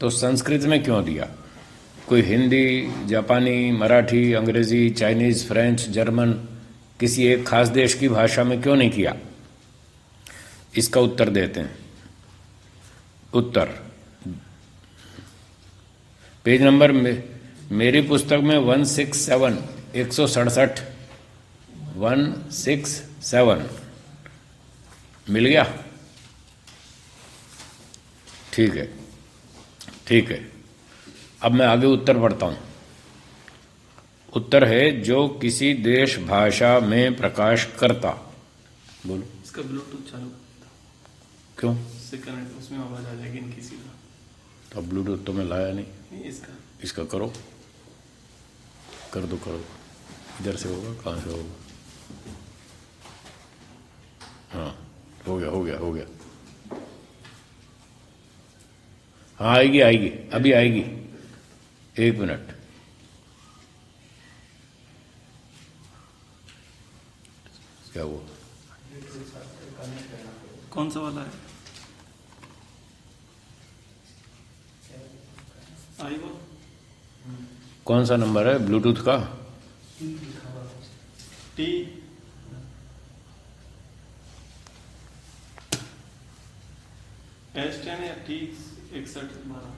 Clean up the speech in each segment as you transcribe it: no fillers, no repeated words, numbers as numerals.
तो संस्कृत में क्यों दिया? कोई हिंदी, जापानी, मराठी, अंग्रेजी, चाइनीज, फ्रेंच, जर्मन किसी एक खास देश की भाषा में क्यों नहीं किया? इसका उत्तर देते हैं। उत्तर पेज नंबर में मेरी पुस्तक में 167 167 167 मिल गया? ठीक है, ठीक है। अब मैं आगे उत्तर पढ़ता हूं। उत्तर है जो किसी देश भाषा में प्रकाश करता। बोलो। इसका ब्लूटूथ चालू क्यों? से कनेक्ट, उसमें आवाज आ जाएगी इनकी सीधा। तो ब्लूटूथ तो मैं लाया नहीं। इसका करो, कर दो, करो। इधर से होगा, कहाँ से होगा? हाँ, हो गया, हो गया, हो गया। हाँ, आएगी, आएगी, अभी आएगी। 1 मिनट। क्या हुआ? कौन सा वाला है? आई वो कौन सा नंबर है ब्लूटूथ का? टी S10 या टी 6112?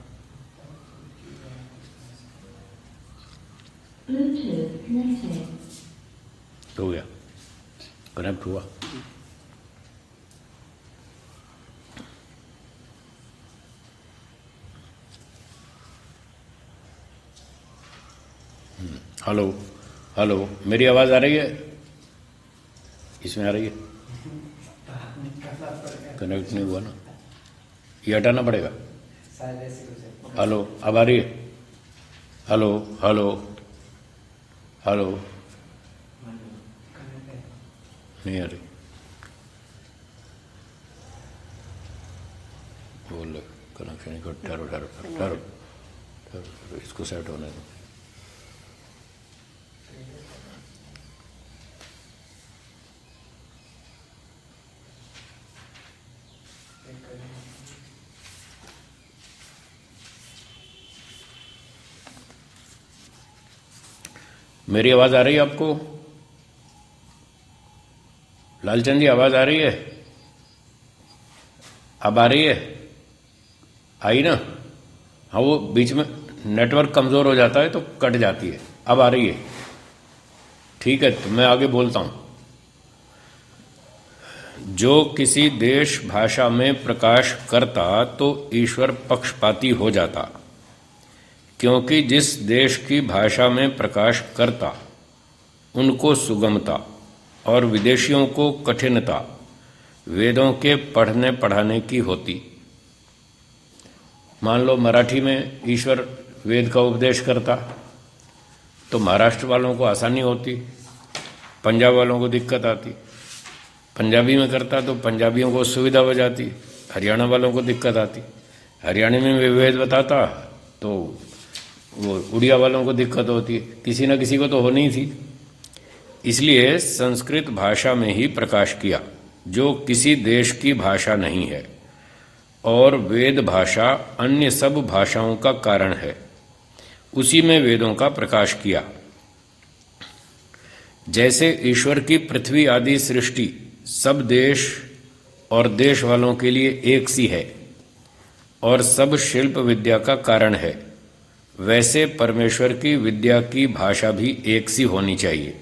हो गया, कनेक्ट हुआ। हेलो, हेलो, मेरी आवाज आ रही है? इसमें आ रही है? कनेक्ट नहीं हुआ ना, ये हटाना पड़ेगा। हेलो, अब आ रही है? हेलो, हेलो, हेलो, नहीं आ रही। बोल, कनेक्शन को ठहरो, ठहरो, ठहरो, ठहरो, इसको सेट होने दो। मेरी आवाज आ रही है आपको? लालचंद जी, आवाज आ रही है? अब आ रही है? आई ना? हाँ, वो बीच में नेटवर्क कमजोर हो जाता है तो कट जाती है। अब आ रही है? ठीक है, तो मैं आगे बोलता हूं। जो किसी देश भाषा में प्रकाश करता तो ईश्वर पक्षपाती हो जाता, क्योंकि जिस देश की भाषा में प्रकाश करता उनको सुगमता और विदेशियों को कठिनता वेदों के पढ़ने पढ़ाने की होती। मान लो मराठी में ईश्वर वेद का उपदेश करता तो महाराष्ट्र वालों को आसानी होती, पंजाब वालों को दिक्कत आती। पंजाबी में करता तो पंजाबियों को सुविधा हो जाती, हरियाणा वालों को दिक्कत आती। हरियाणा में वेद बताता तो वो उड़िया वालों को दिक्कत होती। किसी न किसी को तो होनी ही थी। इसलिए संस्कृत भाषा में ही प्रकाश किया, जो किसी देश की भाषा नहीं है, और वेद भाषा अन्य सब भाषाओं का कारण है। उसी में वेदों का प्रकाश किया। जैसे ईश्वर की पृथ्वी आदि सृष्टि सब देश और देश वालों के लिए एक सी है और सब शिल्प विद्या का कारण है, वैसे परमेश्वर की विद्या की भाषा भी एक सी होनी चाहिए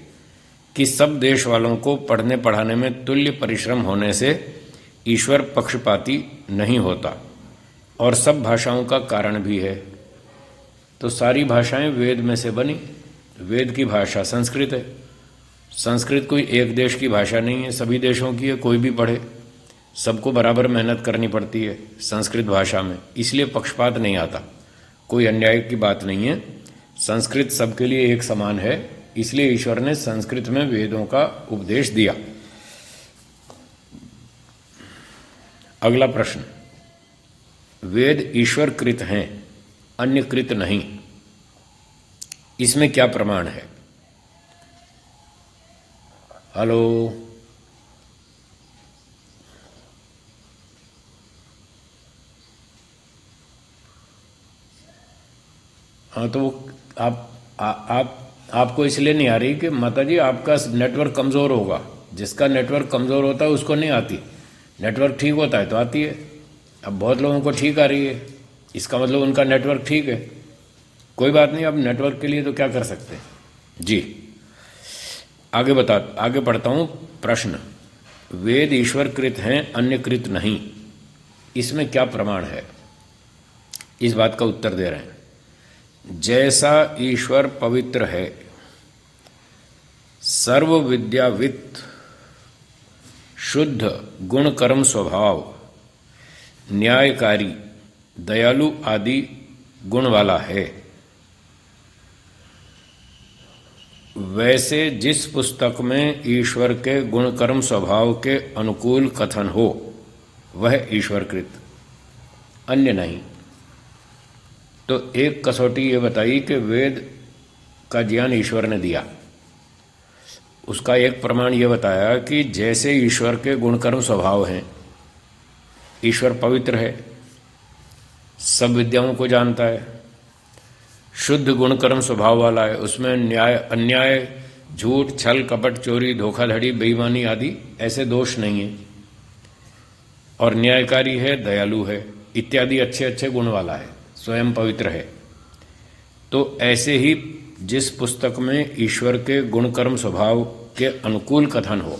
कि सब देश वालों को पढ़ने पढ़ाने में तुल्य परिश्रम होने से ईश्वर पक्षपाती नहीं होता और सब भाषाओं का कारण भी है। तो सारी भाषाएं वेद में से बनी। वेद की भाषा संस्कृत है। संस्कृत कोई एक देश की भाषा नहीं है, सभी देशों की है। कोई भी पढ़े, सबको बराबर मेहनत करनी पड़ती है संस्कृत भाषा में, इसलिए पक्षपात नहीं आता। कोई अन्याय की बात नहीं है। संस्कृत सबके लिए एक समान है, इसलिए ईश्वर ने संस्कृत में वेदों का उपदेश दिया। अगला प्रश्न, वेद ईश्वर कृत हैं, अन्य कृत नहीं, इसमें क्या प्रमाण है? हेलो, हाँ, तो वो आपको इसलिए नहीं आ रही कि माता जी आपका नेटवर्क कमज़ोर होगा। जिसका नेटवर्क कमज़ोर होता है उसको नहीं आती, नेटवर्क ठीक होता है तो आती है। अब बहुत लोगों को ठीक आ रही है, इसका मतलब उनका नेटवर्क ठीक है। कोई बात नहीं, अब नेटवर्क के लिए तो क्या कर सकते हैं जी। आगे पढ़ता हूँ प्रश्न। वेद ईश्वर कृत हैं, अन्य कृत नहीं, इसमें क्या प्रमाण है? इस बात का उत्तर दे रहे हैं। जैसा ईश्वर पवित्र है, सर्व विद्यावित, शुद्ध गुण कर्म स्वभाव, न्यायकारी, दयालु आदि गुण वाला है, वैसे जिस पुस्तक में ईश्वर के गुण कर्म स्वभाव के अनुकूल कथन हो वह ईश्वरकृत, अन्य नहीं। तो एक कसौटी ये बताई कि वेद का ज्ञान ईश्वर ने दिया, उसका एक प्रमाण ये बताया कि जैसे ईश्वर के गुणकर्म स्वभाव हैं, ईश्वर पवित्र है, सब विद्याओं को जानता है, शुद्ध गुणकर्म स्वभाव वाला है, उसमें न्याय अन्याय, झूठ, छल, कपट, चोरी, धोखाधड़ी, बेईमानी आदि ऐसे दोष नहीं है, और न्यायकारी है, दयालु है, इत्यादि अच्छे अच्छे गुण वाला है, स्वयं पवित्र है। तो ऐसे ही जिस पुस्तक में ईश्वर के गुणकर्म स्वभाव के अनुकूल कथन हो,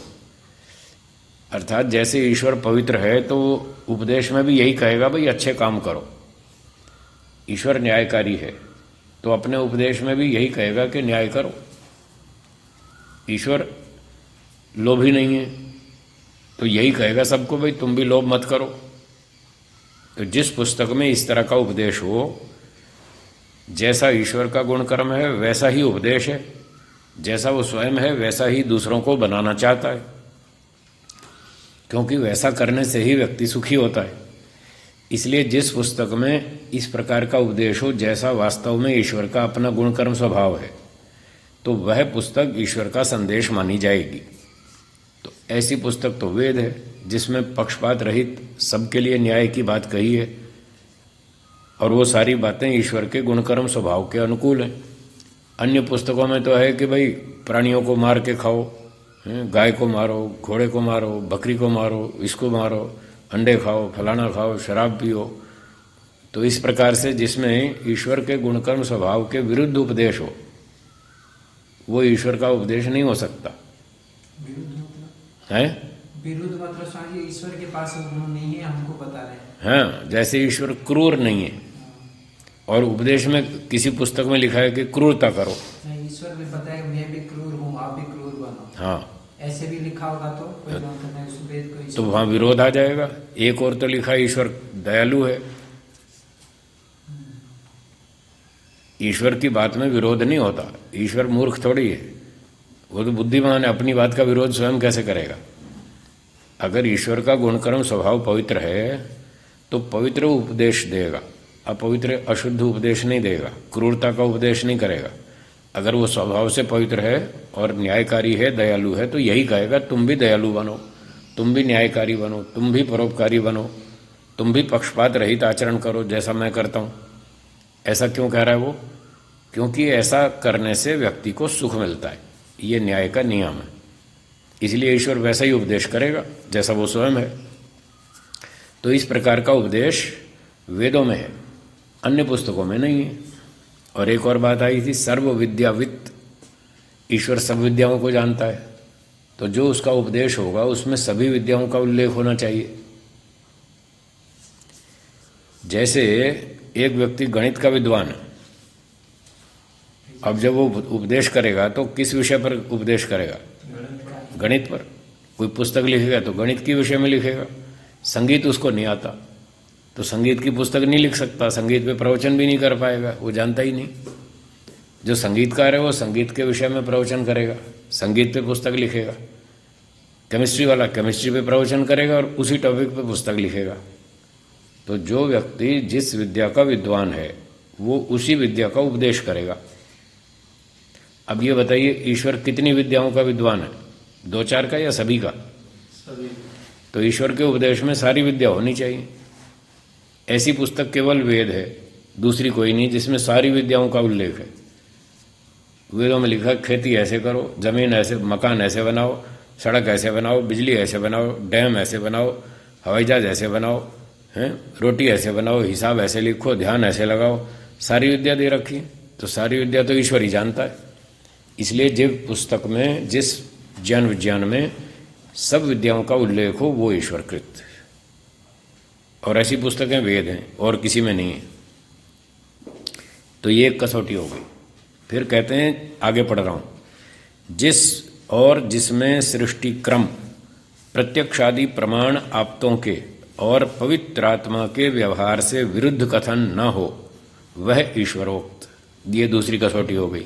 अर्थात जैसे ईश्वर पवित्र है तो उपदेश में भी यही कहेगा भाई अच्छे काम करो। ईश्वर न्यायकारी है तो अपने उपदेश में भी यही कहेगा कि न्याय करो। ईश्वर लोभी नहीं है तो यही कहेगा सबको भाई तुम भी लोभ मत करो। तो जिस पुस्तक में इस तरह का उपदेश हो, जैसा ईश्वर का गुण कर्म है वैसा ही उपदेश है, जैसा वो स्वयं है वैसा ही दूसरों को बनाना चाहता है, क्योंकि वैसा करने से ही व्यक्ति सुखी होता है। इसलिए जिस पुस्तक में इस प्रकार का उपदेश हो जैसा वास्तव में ईश्वर का अपना गुण कर्म स्वभाव है, तो वह पुस्तक ईश्वर का संदेश मानी जाएगी। तो ऐसी पुस्तक तो वेद है, जिसमें पक्षपात रहित सबके लिए न्याय की बात कही है, और वो सारी बातें ईश्वर के गुणकर्म स्वभाव के अनुकूल हैं। अन्य पुस्तकों में तो है कि भाई प्राणियों को मार के खाओ, गाय को मारो, घोड़े को मारो, बकरी को मारो, इसको मारो, अंडे खाओ, फलाना खाओ, शराब पियो। तो इस प्रकार से जिसमें ईश्वर के गुणकर्म स्वभाव के विरुद्ध उपदेश हो, वो ईश्वर का उपदेश नहीं हो सकता है। विरुद्ध मतलब स्वामी जी ईश्वर के पास गुण नहीं है, हमको बता रहे हैं। हाँ, जैसे ईश्वर क्रूर नहीं है और उपदेश में किसी पुस्तक में लिखा है कि क्रूरता करो, ईश्वर ने बताया मैं भी क्रूर हूँ, आप भी क्रूर बनो। हाँ, ऐसे भी लिखा होगा तो वहां विरोध आ जाएगा। एक और तो लिखा है ईश्वर दयालु है, ईश्वर की बात में विरोध नहीं होता। ईश्वर मूर्ख थोड़ी है, वो तो बुद्धिमान है, अपनी बात का विरोध स्वयं कैसे करेगा। अगर ईश्वर का गुणकर्म स्वभाव पवित्र है तो पवित्र उपदेश देगा, अपवित्र अशुद्ध उपदेश नहीं देगा, क्रूरता का उपदेश नहीं करेगा। अगर वो स्वभाव से पवित्र है और न्यायकारी है, दयालु है, तो यही कहेगा तुम भी दयालु बनो, तुम भी न्यायकारी बनो, तुम भी परोपकारी बनो, तुम भी पक्षपात रहित आचरण करो जैसा मैं करता हूँ। ऐसा क्यों कह रहा है वो? क्योंकि ऐसा करने से व्यक्ति को सुख मिलता है, ये न्याय का नियम है। इसलिए ईश्वर वैसा ही उपदेश करेगा जैसा वो स्वयं है। तो इस प्रकार का उपदेश वेदों में है, अन्य पुस्तकों में नहीं है। और एक और बात आई थी, सर्व विद्यावित, ईश्वर सब विद्याओं को जानता है, तो जो उसका उपदेश होगा उसमें सभी विद्याओं का उल्लेख होना चाहिए। जैसे एक व्यक्ति गणित का विद्वान है, अब जब वो उपदेश करेगा तो किस विषय पर उपदेश करेगा? गणित पर। कोई पुस्तक लिखेगा तो गणित के विषय में लिखेगा। संगीत उसको नहीं आता तो संगीत की पुस्तक नहीं लिख सकता, संगीत पे प्रवचन भी नहीं कर पाएगा, वो जानता ही नहीं। जो संगीतकार है वो संगीत के विषय में प्रवचन करेगा, संगीत पे पुस्तक लिखेगा। केमिस्ट्री वाला केमिस्ट्री पे प्रवचन करेगा और उसी टॉपिक पे पुस्तक लिखेगा। तो जो व्यक्ति जिस विद्या का विद्वान है वो उसी विद्या का उपदेश करेगा। अब ये बताइए, ईश्वर कितनी विद्याओं का विद्वान है? 2-4 का या सभी का? सभी। तो ईश्वर के उपदेश में सारी विद्या होनी चाहिए। ऐसी पुस्तक केवल वेद है दूसरी कोई नहीं जिसमें सारी विद्याओं का उल्लेख है। वेदों में लिखा खेती ऐसे करो, जमीन ऐसे, मकान ऐसे बनाओ, सड़क ऐसे बनाओ, बिजली ऐसे बनाओ, डैम ऐसे बनाओ, हवाई जहाज ऐसे बनाओ, हैं, रोटी ऐसे बनाओ, हिसाब ऐसे लिखो, ध्यान ऐसे लगाओ, सारी विद्या दे रखी है। तो सारी विद्या तो ईश्वर ही जानता है। इसलिए जिस पुस्तक में, जिस ज्ञान विज्ञान में सब विद्याओं का उल्लेख हो वो ईश्वरकृत है। और ऐसी पुस्तकें वेद हैं और किसी में नहीं है। तो ये एक कसौटी हो गई। फिर कहते हैं, आगे पढ़ रहा हूं, जिस और जिसमें सृष्टि क्रम, प्रत्यक्षादि प्रमाण आप्तों के और पवित्र आत्मा के व्यवहार से विरुद्ध कथन न हो वह ईश्वरोक्त। ये दूसरी कसौटी हो गई।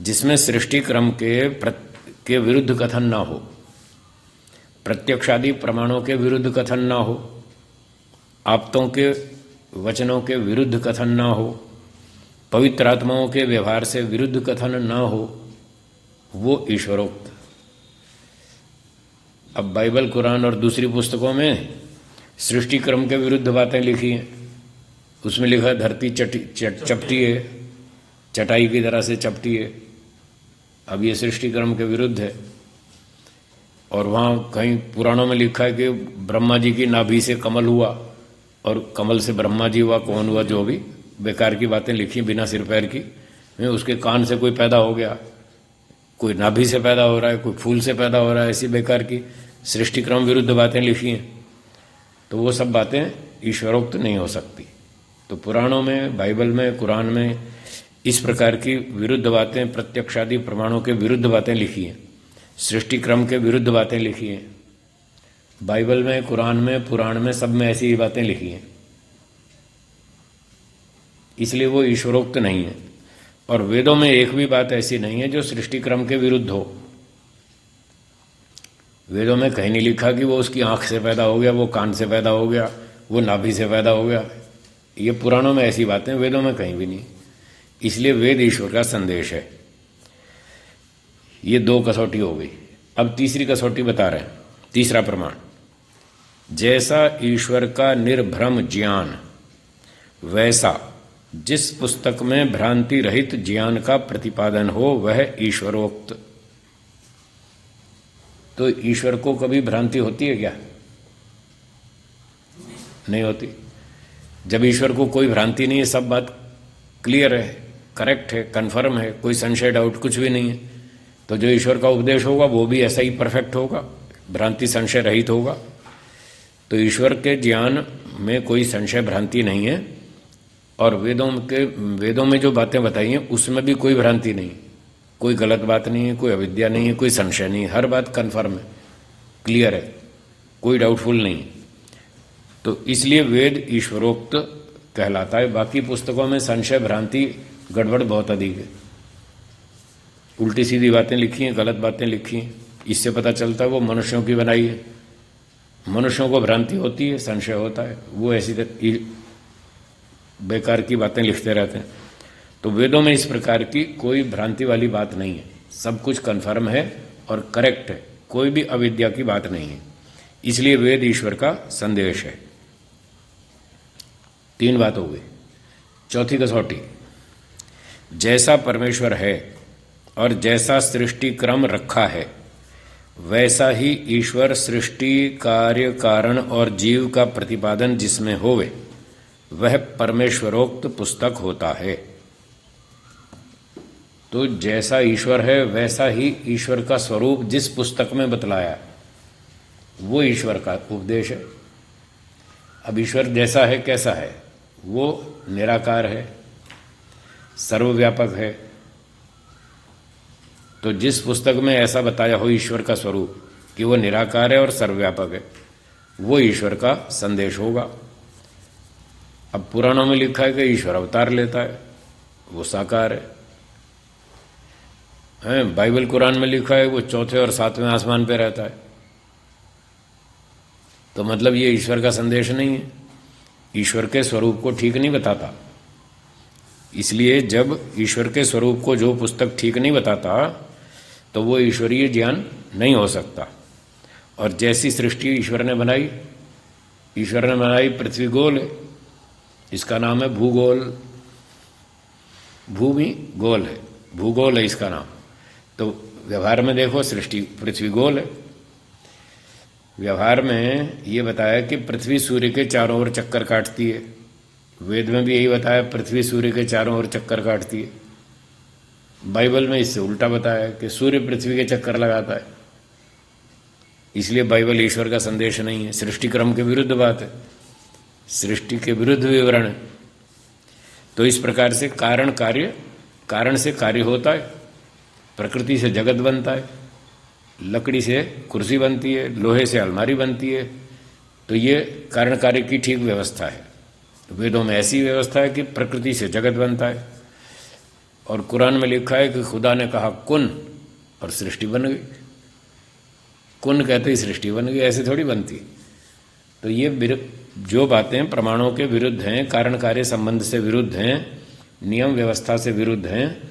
जिसमें सृष्टि क्रम के विरुद्ध कथन ना हो, प्रत्यक्षादि प्रमाणों के विरुद्ध कथन ना हो, आप्तों के वचनों के विरुद्ध कथन ना हो, पवित्र आत्माओं के व्यवहार से विरुद्ध कथन ना हो, वो ईश्वरोक्त। अब बाइबल, कुरान और दूसरी पुस्तकों में सृष्टि क्रम के विरुद्ध बातें लिखी हैं। उसमें लिखा है धरती चपटी है, चटाई की तरह से चपटी है। अब ये सृष्टि क्रम के विरुद्ध है। और वहाँ कहीं पुराणों में लिखा है कि ब्रह्मा जी की नाभि से कमल हुआ और कमल से ब्रह्मा जी हुआ, कौन हुआ, जो भी बेकार की बातें लिखी बिना सिर पैर की। उसके कान से कोई पैदा हो गया, कोई नाभि से पैदा हो रहा है, कोई फूल से पैदा हो रहा है, ऐसी बेकार की सृष्टि क्रम विरुद्ध बातें लिखी हैं। तो वो सब बातें ईश्वरोक्त नहीं हो सकती। तो पुराणों में, बाइबल में, कुरान में इस प्रकार की विरुद्ध बातें, प्रत्यक्षादि प्रमाणों के विरुद्ध बातें लिखी हैं, सृष्टि क्रम के विरुद्ध बातें लिखी हैं। बाइबल में, कुरान में, पुराण में, सब में ऐसी ही बातें लिखी हैं। इसलिए वो ईश्वरोक्त नहीं है। और वेदों में एक भी बात ऐसी नहीं है जो सृष्टि क्रम के विरुद्ध हो। वेदों में कहीं नहीं लिखा कि वो उसकी आंख से पैदा हो गया, वो कान से पैदा हो गया, वो नाभि से पैदा हो गया। ये पुराणों में ऐसी बातें, वेदों में कहीं भी नहीं। इसलिए वेद ईश्वर का संदेश है। ये दो कसौटी हो गई। अब तीसरी कसौटी बता रहे हैं, तीसरा प्रमाण। जैसा ईश्वर का निर्भ्रम ज्ञान, वैसा जिस पुस्तक में भ्रांति रहित ज्ञान का प्रतिपादन हो वह ईश्वरोक्त। तो ईश्वर को कभी भ्रांति होती है क्या? नहीं होती। जब ईश्वर को कोई भ्रांति नहीं है, सब बात क्लियर है, करेक्ट है, कन्फर्म है, कोई संशय डाउट कुछ भी नहीं है, तो जो ईश्वर का उपदेश होगा वो भी ऐसा ही परफेक्ट होगा, भ्रांति संशय रहित होगा। तो ईश्वर के ज्ञान में कोई संशय भ्रांति नहीं है। और वेदों में जो बातें बताई हैं उसमें भी कोई भ्रांति नहीं, कोई गलत बात नहीं है, कोई अविद्या नहीं है, कोई संशय नहीं है, हर बात कन्फर्म है, क्लियर है, कोई डाउटफुल नहीं। तो इसलिए वेद ईश्वरोक्त कहलाता है। बाकी पुस्तकों में संशय, भ्रांति, गड़बड़ बहुत अधिक है, उल्टी सीधी बातें लिखी हैं, गलत बातें लिखी हैं। इससे पता चलता है वो मनुष्यों की बनाई है। मनुष्यों को भ्रांति होती है, संशय होता है, वो ऐसी बेकार की बातें लिखते रहते हैं। तो वेदों में इस प्रकार की कोई भ्रांति वाली बात नहीं है, सब कुछ कन्फर्म है और करेक्ट है, कोई भी अविद्या की बात नहीं है। इसलिए वेद ईश्वर का संदेश है। तीन बात हो गई। चौथी कसौटी, जैसा परमेश्वर है और जैसा सृष्टि क्रम रखा है वैसा ही ईश्वर सृष्टि, कार्य, कारण और जीव का प्रतिपादन जिसमें होवे वह परमेश्वरोक्त पुस्तक होता है। तो जैसा ईश्वर है वैसा ही ईश्वर का स्वरूप जिस पुस्तक में बतलाया वो ईश्वर का उपदेश है। अब ईश्वर जैसा है, कैसा है? वो निराकार है, सर्वव्यापक है। तो जिस पुस्तक में ऐसा बताया हो ईश्वर का स्वरूप कि वो निराकार है और सर्वव्यापक है, वो ईश्वर का संदेश होगा। अब पुराणों में लिखा है कि ईश्वर अवतार लेता है, वो साकार है। बाइबल, कुरान में लिखा है वो चौथे और सातवें आसमान पे रहता है। तो मतलब ये ईश्वर का संदेश नहीं है, ईश्वर के स्वरूप को ठीक नहीं बताता। इसलिए जब ईश्वर के स्वरूप को जो पुस्तक ठीक नहीं बताता तो वो ईश्वरीय ज्ञान नहीं हो सकता। और जैसी सृष्टि ईश्वर ने बनाई, पृथ्वी गोल है, इसका नाम है भूगोल। भूमि गोल है, भूगोल है इसका नाम। तो व्यवहार में देखो, सृष्टि पृथ्वी गोल है। व्यवहार में ये बताया कि पृथ्वी सूर्य के चारों ओर चक्कर काटती है। वेद में भी यही बताया, पृथ्वी सूर्य के चारों ओर चक्कर काटती है। बाइबल में इससे उल्टा बताया कि सूर्य पृथ्वी के चक्कर लगाता है। इसलिए बाइबल ईश्वर का संदेश नहीं है, सृष्टि क्रम के विरुद्ध बात है, सृष्टि के विरुद्ध विवरण है। तो इस प्रकार से कारण कार्य, कारण से कार्य होता है, प्रकृति से जगत बनता है, लकड़ी से कुर्सी बनती है, लोहे से अलमारी बनती है। तो ये कारण कार्य की ठीक व्यवस्था है। वेदों में ऐसी व्यवस्था है कि प्रकृति से जगत बनता है। और कुरान में लिखा है कि खुदा ने कहा कुन और सृष्टि बन गई। कुन कहते ही सृष्टि बन गई, ऐसे थोड़ी बनती। तो ये जो बातें प्रमाणों के विरुद्ध हैं, कारण कार्य संबंध से विरुद्ध हैं, नियम व्यवस्था से विरुद्ध हैं,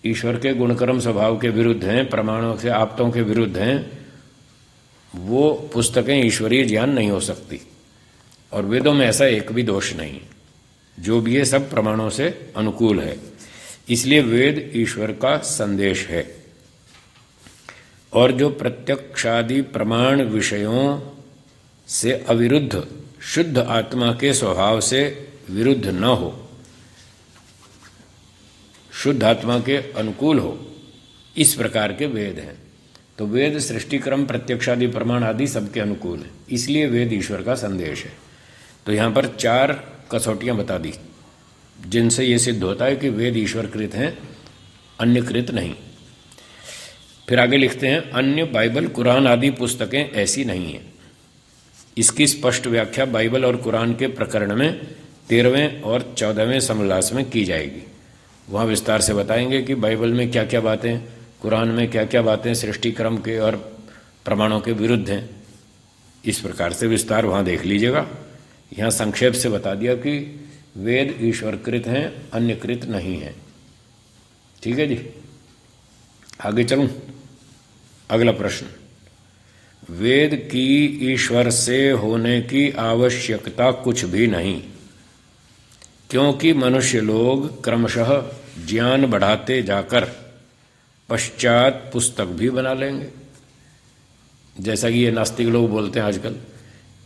ईश्वर के गुणकर्म स्वभाव के विरुद्ध हैं, प्रमाणों से आप्तों के विरुद्ध हैं, वो पुस्तकें ईश्वरीय ज्ञान नहीं हो सकती। और वेदों में ऐसा एक भी दोष नहीं, जो भी है सब प्रमाणों से अनुकूल है। इसलिए वेद ईश्वर का संदेश है। और जो प्रत्यक्षादि प्रमाण विषयों से अविरुद्ध, शुद्ध आत्मा के स्वभाव से विरुद्ध न हो, शुद्ध आत्मा के अनुकूल हो, इस प्रकार के वेद हैं। तो वेद सृष्टि क्रम, प्रत्यक्षादि प्रमाण आदि सबके अनुकूल है, इसलिए वेद ईश्वर का संदेश है। तो यहाँ पर 4 कसौटियाँ बता दी जिनसे ये सिद्ध होता है कि वेद ईश्वर कृत हैं, अन्य कृत नहीं। फिर आगे लिखते हैं, अन्य बाइबल, कुरान आदि पुस्तकें ऐसी नहीं हैं। इसकी स्पष्ट व्याख्या बाइबल और कुरान के प्रकरण में 13वें और 14वें समोल्लास में की जाएगी। वहाँ विस्तार से बताएंगे कि बाइबल में क्या क्या बातें, कुरान में क्या क्या बातें सृष्टि क्रम के और प्रमाणों के विरुद्ध हैं। इस प्रकार से विस्तार वहाँ देख लीजिएगा। यहाँ संक्षेप से बता दिया कि वेद ईश्वरकृत हैं, अन्यकृत नहीं हैं। ठीक है जी, आगे चलूँ। अगला प्रश्न, वेद की ईश्वर से होने की आवश्यकता कुछ भी नहीं, क्योंकि मनुष्य लोग क्रमशः ज्ञान बढ़ाते जाकर पश्चात पुस्तक भी बना लेंगे। जैसा कि ये नास्तिक लोग बोलते हैं आजकल,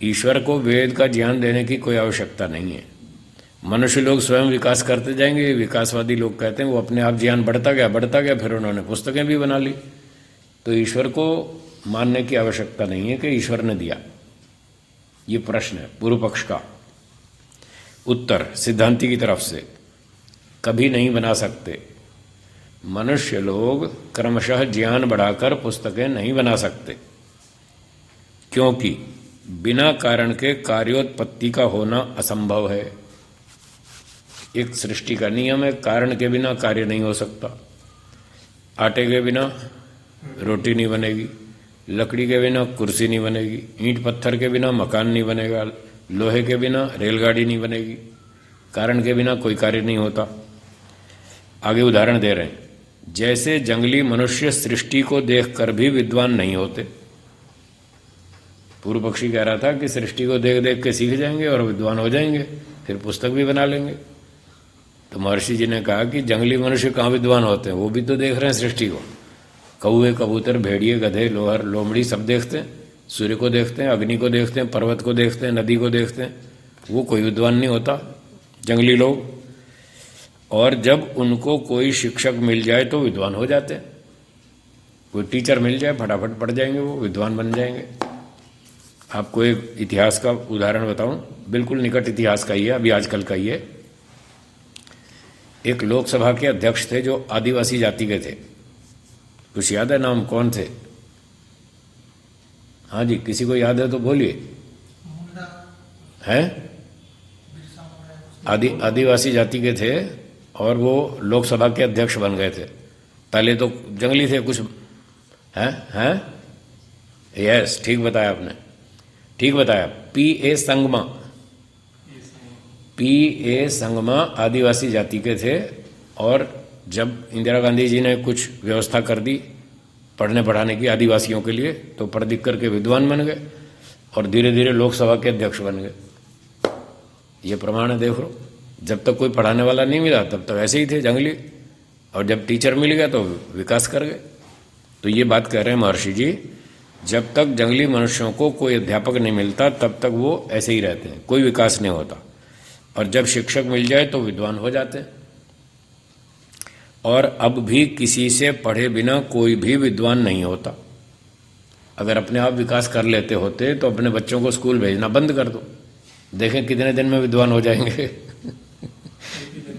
ईश्वर को वेद का ज्ञान देने की कोई आवश्यकता नहीं है, मनुष्य लोग स्वयं विकास करते जाएंगे। विकासवादी लोग कहते हैं वो अपने आप ज्ञान बढ़ता गया, फिर उन्होंने पुस्तकें भी बना ली। तो ईश्वर को मानने की आवश्यकता नहीं है कि ईश्वर ने दिया। ये प्रश्न है पूर्व पक्ष का। उत्तर सिद्धांति की तरफ से, कभी नहीं बना सकते। मनुष्य लोग क्रमशः ज्ञान बढ़ाकर पुस्तकें नहीं बना सकते, क्योंकि बिना कारण के कार्योत्पत्ति का होना असंभव है। एक सृष्टि का नियम है, कारण के बिना कार्य नहीं हो सकता। आटे के बिना रोटी नहीं बनेगी, लकड़ी के बिना कुर्सी नहीं बनेगी, ईंट पत्थर के बिना मकान नहीं बनेगा, लोहे के बिना रेलगाड़ी नहीं बनेगी। कारण के बिना कोई कार्य नहीं होता। आगे उदाहरण दे रहे हैं, जैसे जंगली मनुष्य सृष्टि को देखकर भी विद्वान नहीं होते। पूर्व पक्षी कह रहा था कि सृष्टि को देख देख के सीख जाएंगे और विद्वान हो जाएंगे, फिर पुस्तक भी बना लेंगे। तो महर्षि जी ने कहा कि जंगली मनुष्य कहाँ विद्वान होते हैं, वो भी तो देख रहे हैं सृष्टि को। कौवे, कबूतर, भेड़िए, गधे, लोहर, लोमड़ी सब देखते हैं, सूर्य को देखते हैं, अग्नि को देखते हैं, पर्वत को देखते हैं, नदी को देखते हैं। वो कोई विद्वान नहीं होता, जंगली लोग। और जब उनको कोई शिक्षक मिल जाए तो विद्वान हो जाते हैं। कोई टीचर मिल जाए फटाफट पढ़ जाएंगे, वो विद्वान बन जाएंगे। आपको एक इतिहास का उदाहरण बताऊं, बिल्कुल निकट इतिहास का ही है, अभी आजकल का ही है। एक लोकसभा के अध्यक्ष थे जो आदिवासी जाति के थे। कुछ याद है नाम, कौन थे? हाँ जी, किसी को याद है तो बोलिए। हैं? आदिवासी जाति के थे और वो लोकसभा के अध्यक्ष बन गए थे। पहले तो जंगली थे कुछ। हैं? यस, ठीक बताया आपने, ठीक बताया। P.A. संगमा, P.A. संगमा आदिवासी जाति के थे। और जब इंदिरा गांधी जी ने कुछ व्यवस्था कर दी पढ़ने पढ़ाने की आदिवासियों के लिए, तो पढ़ लिख करके विद्वान बन गए और धीरे धीरे लोकसभा के अध्यक्ष बन गए। ये प्रमाण है, देख लो। जब तक कोई पढ़ाने वाला नहीं मिला तब तक ऐसे ही थे जंगली, और जब टीचर मिल गया तो विकास कर गए। तो ये बात कह रहे हैं महर्षि जी, जब तक जंगली मनुष्यों को कोई अध्यापक नहीं मिलता तब तक वो ऐसे ही रहते हैं, कोई विकास नहीं होता, और जब शिक्षक मिल जाए तो विद्वान हो जाते हैं। और अब भी किसी से पढ़े बिना कोई भी विद्वान नहीं होता। अगर अपने आप विकास कर लेते होते तो अपने बच्चों को स्कूल भेजना बंद कर दो, देखें कितने दिन में विद्वान हो जाएंगे।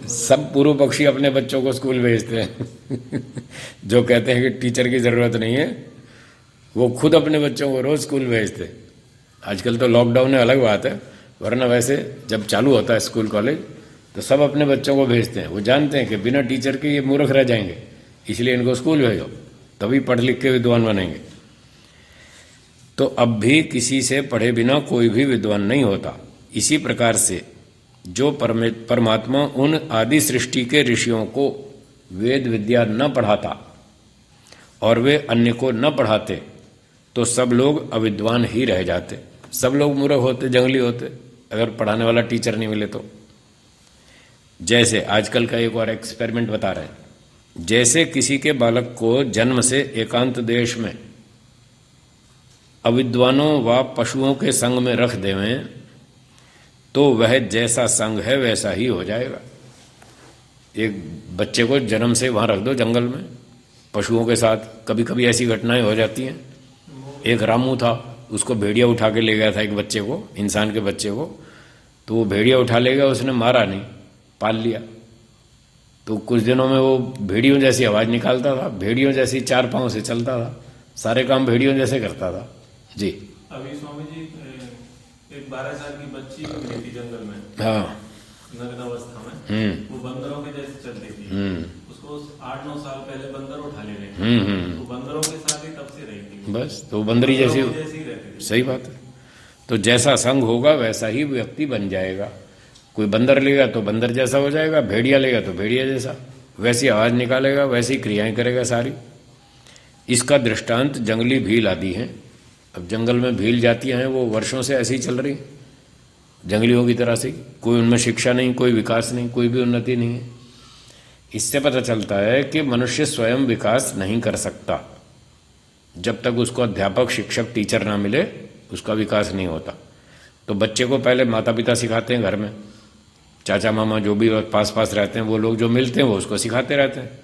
सब पूर्व पक्षी अपने बच्चों को स्कूल भेजते हैं। जो कहते हैं कि टीचर की ज़रूरत नहीं है, वो खुद अपने बच्चों को रोज़ स्कूल भेजते हैं। आजकल तो लॉकडाउन है, अलग बात है, वरना वैसे जब चालू होता है स्कूल कॉलेज तो सब अपने बच्चों को भेजते हैं। वो जानते हैं कि बिना टीचर के ये मूर्ख रह जाएंगे, इसलिए इनको स्कूल भेजो, तभी पढ़ लिख के विद्वान बनेंगे। तो अब भी किसी से पढ़े बिना कोई भी विद्वान नहीं होता। इसी प्रकार से जो परमात्मा उन आदि सृष्टि के ऋषियों को वेद विद्या न पढ़ाता और वे अन्य को न पढ़ाते तो सब लोग अविद्वान ही रह जाते, सब लोग मूर्ख होते, जंगली होते, अगर पढ़ाने वाला टीचर नहीं मिले तो। जैसे आजकल का एक और एक्सपेरिमेंट बता रहे हैं, जैसे किसी के बालक को जन्म से एकांत देश में अविद्वानों व पशुओं के संग में रख देवें तो वह जैसा संग है वैसा ही हो जाएगा। एक बच्चे को जन्म से वहाँ रख दो जंगल में पशुओं के साथ, कभी कभी ऐसी घटनाएं हो जाती हैं। एक रामू था, उसको भेड़िया उठा के ले गया था एक बच्चे को, इंसान के बच्चे को, तो वो भेड़िया उठा ले गया, उसने मारा नहीं, पाल लिया। तो कुछ दिनों में वो भेड़ियों जैसी आवाज़ निकालता था, भेड़ियों जैसी चार पाँव से चलता था, सारे काम भेड़ियों जैसे करता था। जी अभी स्वामी जी एक 12 साल की बच्ची मिली थी जंगल में, हाँ, नग्न अवस्था में, वो बंदरों के जैसे चलती थी। उसको 8-9 साल पहले बंदर उठा ले रहे थे, तो बंदरों के साथ ही तब से रही थी, बस तो बंदरी जैसी रहती थी। सही बात है। तो जैसा संग होगा वैसा ही व्यक्ति बन जाएगा। कोई बंदर लेगा तो बंदर जैसा हो जाएगा, भेड़िया लेगा तो भेड़िया जैसा, वैसी आवाज़ निकालेगा, वैसी क्रियाएं करेगा सारी। इसका दृष्टांत जंगली भील आदि हैं। अब जंगल में भील जातियां हैं, वो वर्षों से ऐसी ही चल रही जंगलियों की तरह से, कोई उनमें शिक्षा नहीं, कोई विकास नहीं, कोई भी उन्नति नहीं है। इससे पता चलता है कि मनुष्य स्वयं विकास नहीं कर सकता। जब तक उसको अध्यापक, शिक्षक, टीचर ना मिले उसका विकास नहीं होता। तो बच्चे को पहले माता पिता सिखाते हैं घर में, चाचा मामा जो भी पास पास रहते हैं वो लोग जो मिलते हैं वो उसको सिखाते रहते हैं।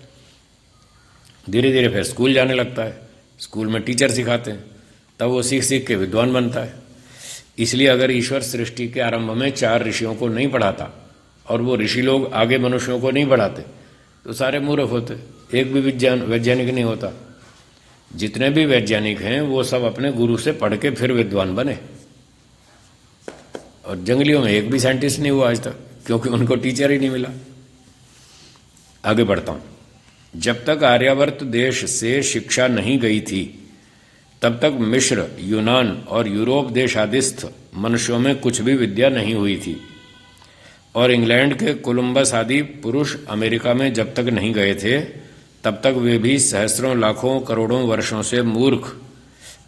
धीरे धीरे फिर स्कूल जाने लगता है, स्कूल में टीचर सिखाते हैं, तब वो सीख सीख के विद्वान बनता है। इसलिए अगर ईश्वर सृष्टि के आरंभ में 4 ऋषियों को नहीं पढ़ाता और वो ऋषि लोग आगे मनुष्यों को नहीं पढ़ाते तो सारे मूर्ख होते, एक भी वैज्ञानिक नहीं होता। जितने भी वैज्ञानिक हैं वो सब अपने गुरु से पढ़ के फिर विद्वान बने, और जंगलियों में एक भी साइंटिस्ट नहीं हुआ आज तक, क्योंकि उनको टीचर ही नहीं मिला। आगे बढ़ता हूं। जब तक आर्यावर्त देश से शिक्षा नहीं गई थी तब तक मिस्र, यूनान और यूरोप देश आदिस्थ मनुष्यों में कुछ भी विद्या नहीं हुई थी, और इंग्लैंड के कोलंबस आदि पुरुष अमेरिका में जब तक नहीं गए थे तब तक वे भी सहस्रों लाखों करोड़ों वर्षों से मूर्ख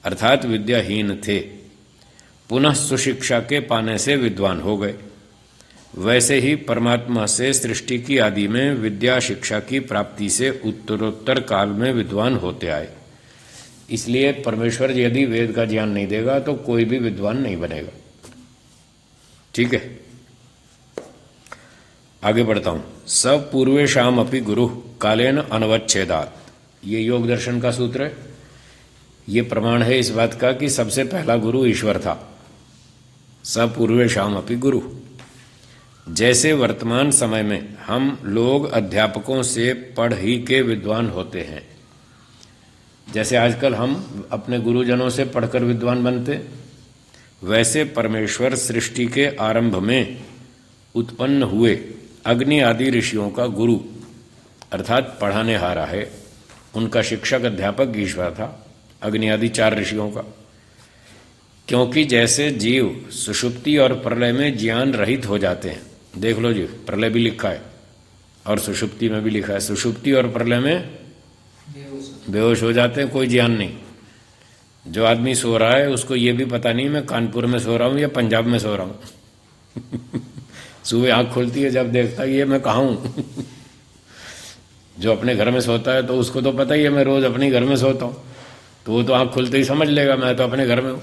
अर्थात विद्याहीन थे, पुनः सुशिक्षा के पाने से विद्वान हो गए। वैसे ही परमात्मा से सृष्टि की आदि में विद्या शिक्षा की प्राप्ति से उत्तरोत्तर काल में विद्वान होते आए। इसलिए परमेश्वर यदि वेद का ज्ञान नहीं देगा तो कोई भी विद्वान नहीं बनेगा। ठीक है, आगे बढ़ता हूं। सब पूर्वेशाम अपि गुरु कालेन अनवच्छेदात, ये योग दर्शन का सूत्र है। ये प्रमाण है इस बात का कि सबसे पहला गुरु ईश्वर था। सब पूर्वेशाम अपि गुरु, जैसे वर्तमान समय में हम लोग अध्यापकों से पढ़ ही के विद्वान होते हैं, जैसे आजकल हम अपने गुरुजनों से पढ़कर विद्वान बनते, वैसे परमेश्वर सृष्टि के आरंभ में उत्पन्न हुए अग्नि आदि ऋषियों का गुरु अर्थात पढ़ाने हारा है। उनका शिक्षक अध्यापक ईश्वर था, अग्नि आदि 4 ऋषियों का। क्योंकि जैसे जीव सुषुप्ति और प्रलय में ज्ञान रहित हो जाते हैं, देख लो जी, प्रलय भी लिखा है और सुषुप्ति में भी लिखा है, सुषुप्ति और प्रलय में बेहोश हो जाते हैं, कोई ज्ञान नहीं। जो आदमी सो रहा है उसको ये भी पता नहीं मैं कानपुर में सो रहा हूँ या पंजाब में सो रहा हूँ। सुबह आँख खुलती है जब देखता है ये मैं कहाँ हूँ। जो अपने घर में सोता है तो उसको तो पता ही है मैं रोज अपने घर में सोता हूँ, तो वो तो आँख खुलते ही समझ लेगा मैं तो अपने घर में हूँ।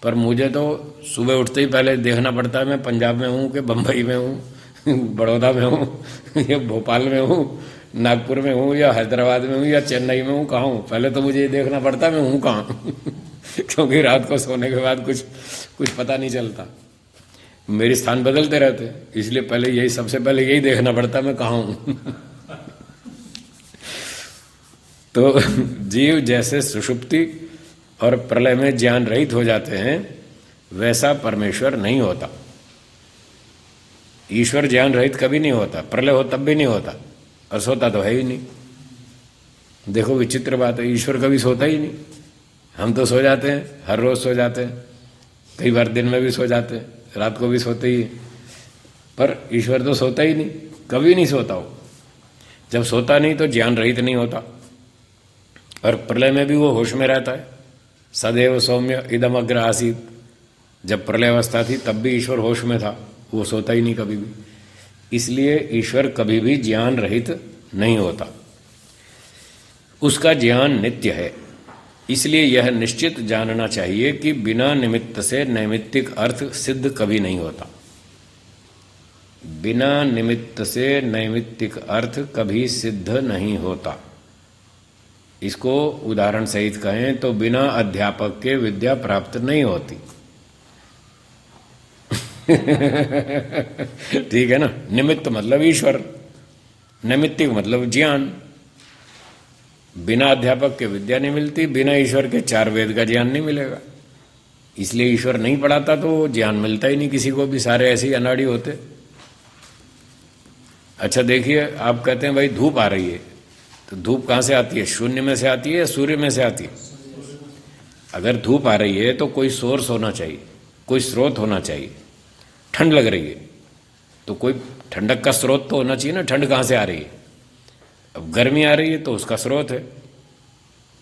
पर मुझे तो सुबह उठते ही पहले देखना पड़ता है मैं पंजाब में हूँ कि बम्बई में हूँ, बड़ौदा में हूँ या भोपाल में हूँ, नागपुर में हूँ या हैदराबाद में हूँ या चेन्नई में हूँ, कहाँ हूँ। पहले तो मुझे ये देखना पड़ता है मैं हूँ कहाँ। क्योंकि रात को सोने के बाद कुछ पता नहीं चलता, मेरे स्थान बदलते रहते हैं, इसलिए पहले यही सबसे पहले यही देखना पड़ता है मैं कहाँ हूँ। तो जीव जैसे सुषुप्ति और प्रलय में ज्ञान रहित हो जाते हैं, वैसा परमेश्वर नहीं होता। ईश्वर ज्ञान रहित कभी नहीं होता, प्रलय हो तब भी नहीं होता, और सोता तो है ही नहीं। देखो विचित्र बात है, ईश्वर कभी सोता ही नहीं। हम तो सो जाते हैं, हर रोज सो जाते हैं, कई बार दिन में भी सो जाते हैं, रात को भी सोते ही, पर ईश्वर तो सोता ही नहीं, कभी नहीं सोता हो। जब सोता नहीं तो ज्ञान रहित नहीं होता, और प्रलय में भी वो होश में रहता है। सदैव सौम्य इदम अग्र आसीत, जब प्रलय अवस्था थी तब भी ईश्वर होश में था, वो सोता ही नहीं कभी भी। इसलिए ईश्वर कभी भी ज्ञान रहित नहीं होता, उसका ज्ञान नित्य है। इसलिए यह निश्चित जानना चाहिए कि बिना निमित्त से नैमित्तिक अर्थ सिद्ध कभी नहीं होता। बिना निमित्त से नैमित्तिक अर्थ कभी सिद्ध नहीं होता। इसको उदाहरण सहित कहें तो बिना अध्यापक के विद्या प्राप्त नहीं होती। ठीक है ना। निमित्त मतलब ईश्वर, नैमित्तिक मतलब ज्ञान। बिना अध्यापक के विद्या नहीं मिलती, बिना ईश्वर के 4 वेद का ज्ञान नहीं मिलेगा। इसलिए ईश्वर नहीं पढ़ाता तो ज्ञान मिलता ही नहीं किसी को भी, सारे ऐसे ही अनाड़ी होते। अच्छा देखिए, आप कहते हैं भाई धूप आ रही है, तो धूप कहाँ से आती है? शून्य में से आती है या सूर्य में से आती है? अगर धूप आ रही है तो कोई सोर्स होना चाहिए, कोई स्रोत होना चाहिए। ठंड लग रही है तो कोई ठंडक का स्रोत तो होना चाहिए ना, ठंड कहाँ से आ रही है? अब गर्मी आ रही है तो उसका स्रोत है,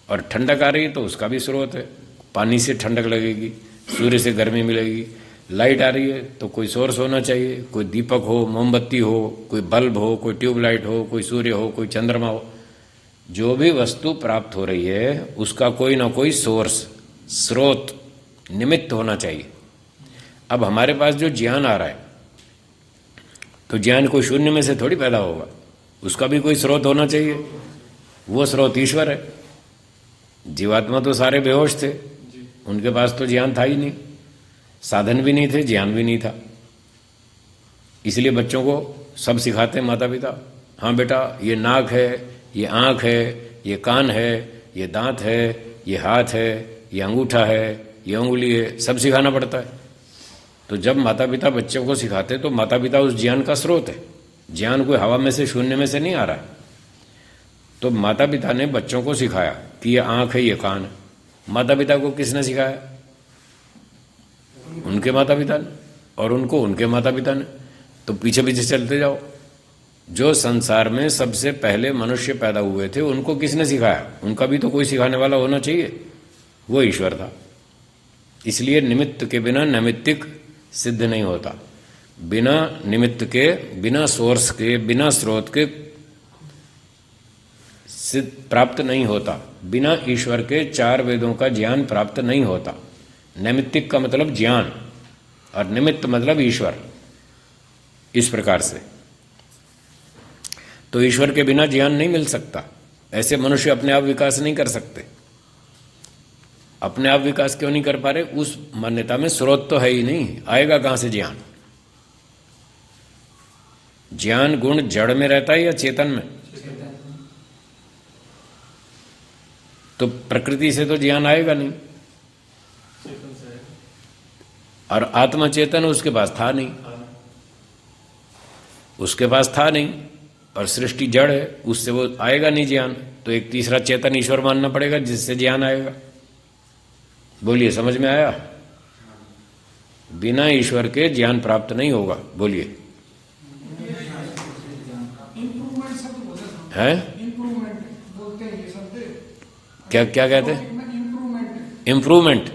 और ठंडक आ रही है तो उसका भी स्रोत है। पानी से ठंडक लगेगी, सूर्य से गर्मी मिलेगी। लाइट आ रही है तो कोई सोर्स होना चाहिए, कोई दीपक हो, मोमबत्ती हो, कोई बल्ब हो, कोई ट्यूबलाइट हो, कोई सूर्य हो, कोई चंद्रमा हो। जो भी वस्तु प्राप्त हो रही है उसका कोई ना कोई सोर्स, स्रोत, निमित्त होना चाहिए। अब हमारे पास जो ज्ञान आ रहा है तो ज्ञान कोई शून्य में से थोड़ी पैदा होगा, उसका भी कोई स्रोत होना चाहिए। वो स्रोत ईश्वर है। जीवात्मा तो सारे बेहोश थे, उनके पास तो ज्ञान था ही नहीं, साधन भी नहीं थे, ज्ञान भी नहीं था। इसलिए बच्चों को सब सिखाते हैं माता पिता, हाँ बेटा ये नाक है, ये आँख है, ये कान है, ये दांत है, ये हाथ है, ये अंगूठा है, ये उंगली है, सब सिखाना पड़ता है। तो जब माता पिता बच्चों को सिखाते तो माता पिता उस ज्ञान का स्रोत है। ज्ञान कोई हवा में से, शून्य में से नहीं आ रहा है। तो माता पिता ने बच्चों को सिखाया कि ये आँख है, ये कान है। माता पिता को किसने सिखाया? उनके माता पिता ने, और उनको उनके माता पिता ने। तो पीछे पीछे चलते जाओ, जो संसार में सबसे पहले मनुष्य पैदा हुए थे उनको किसने सिखाया? उनका भी तो कोई सिखाने वाला होना चाहिए, वो ईश्वर था। इसलिए निमित्त के बिना नैमित्तिक सिद्ध नहीं होता। बिना निमित्त के, बिना सोर्स के, बिना स्रोत के सिद्ध प्राप्त नहीं होता। बिना ईश्वर के 4 वेदों का ज्ञान प्राप्त नहीं होता। नैमित्तिक का मतलब ज्ञान और निमित्त मतलब ईश्वर। इस प्रकार से तो ईश्वर के बिना ज्ञान नहीं मिल सकता। ऐसे मनुष्य अपने आप विकास नहीं कर सकते। अपने आप विकास क्यों नहीं कर पा रहे? उस मान्यता में स्रोत तो है ही नहीं, आएगा कहां से ज्ञान? ज्ञान गुण जड़ में रहता है या चेतन में? तो प्रकृति से तो ज्ञान आएगा नहीं, और आत्मा चेतन उसके पास था नहीं, उसके पास था नहीं, और सृष्टि जड़ है, उससे वो आएगा नहीं ज्ञान। तो एक तीसरा चेतन ईश्वर मानना पड़ेगा जिससे ज्ञान आएगा। बोलिए, समझ में आया? बिना ईश्वर के ज्ञान प्राप्त नहीं होगा। बोलिए। है? क्या क्या कहते हैं? इम्प्रूवमेंट।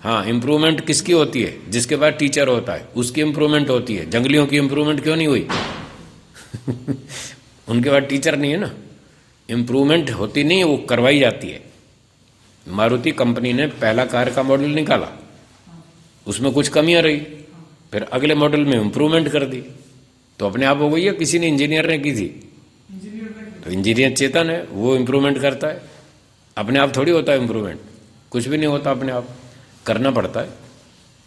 हाँ, इम्प्रूवमेंट किसकी होती है? जिसके बाद टीचर होता है उसकी इम्प्रूवमेंट होती है। जंगलियों की इम्प्रूवमेंट क्यों नहीं हुई? उनके बाद टीचर नहीं है ना, इम्प्रूवमेंट होती नहीं है, वो करवाई जाती है। मारुति कंपनी ने पहला कार का मॉडल निकाला, उसमें कुछ कमियां रही, फिर अगले मॉडल में इम्प्रूवमेंट कर दी, तो अपने आप हो गई है? किसी ने, इंजीनियर ने की थी? तो इंजीनियर चेतन है, वो इम्प्रूवमेंट करता है। अपने आप थोड़ी होता है इम्प्रूवमेंट, कुछ भी नहीं होता, अपने आप करना पड़ता है।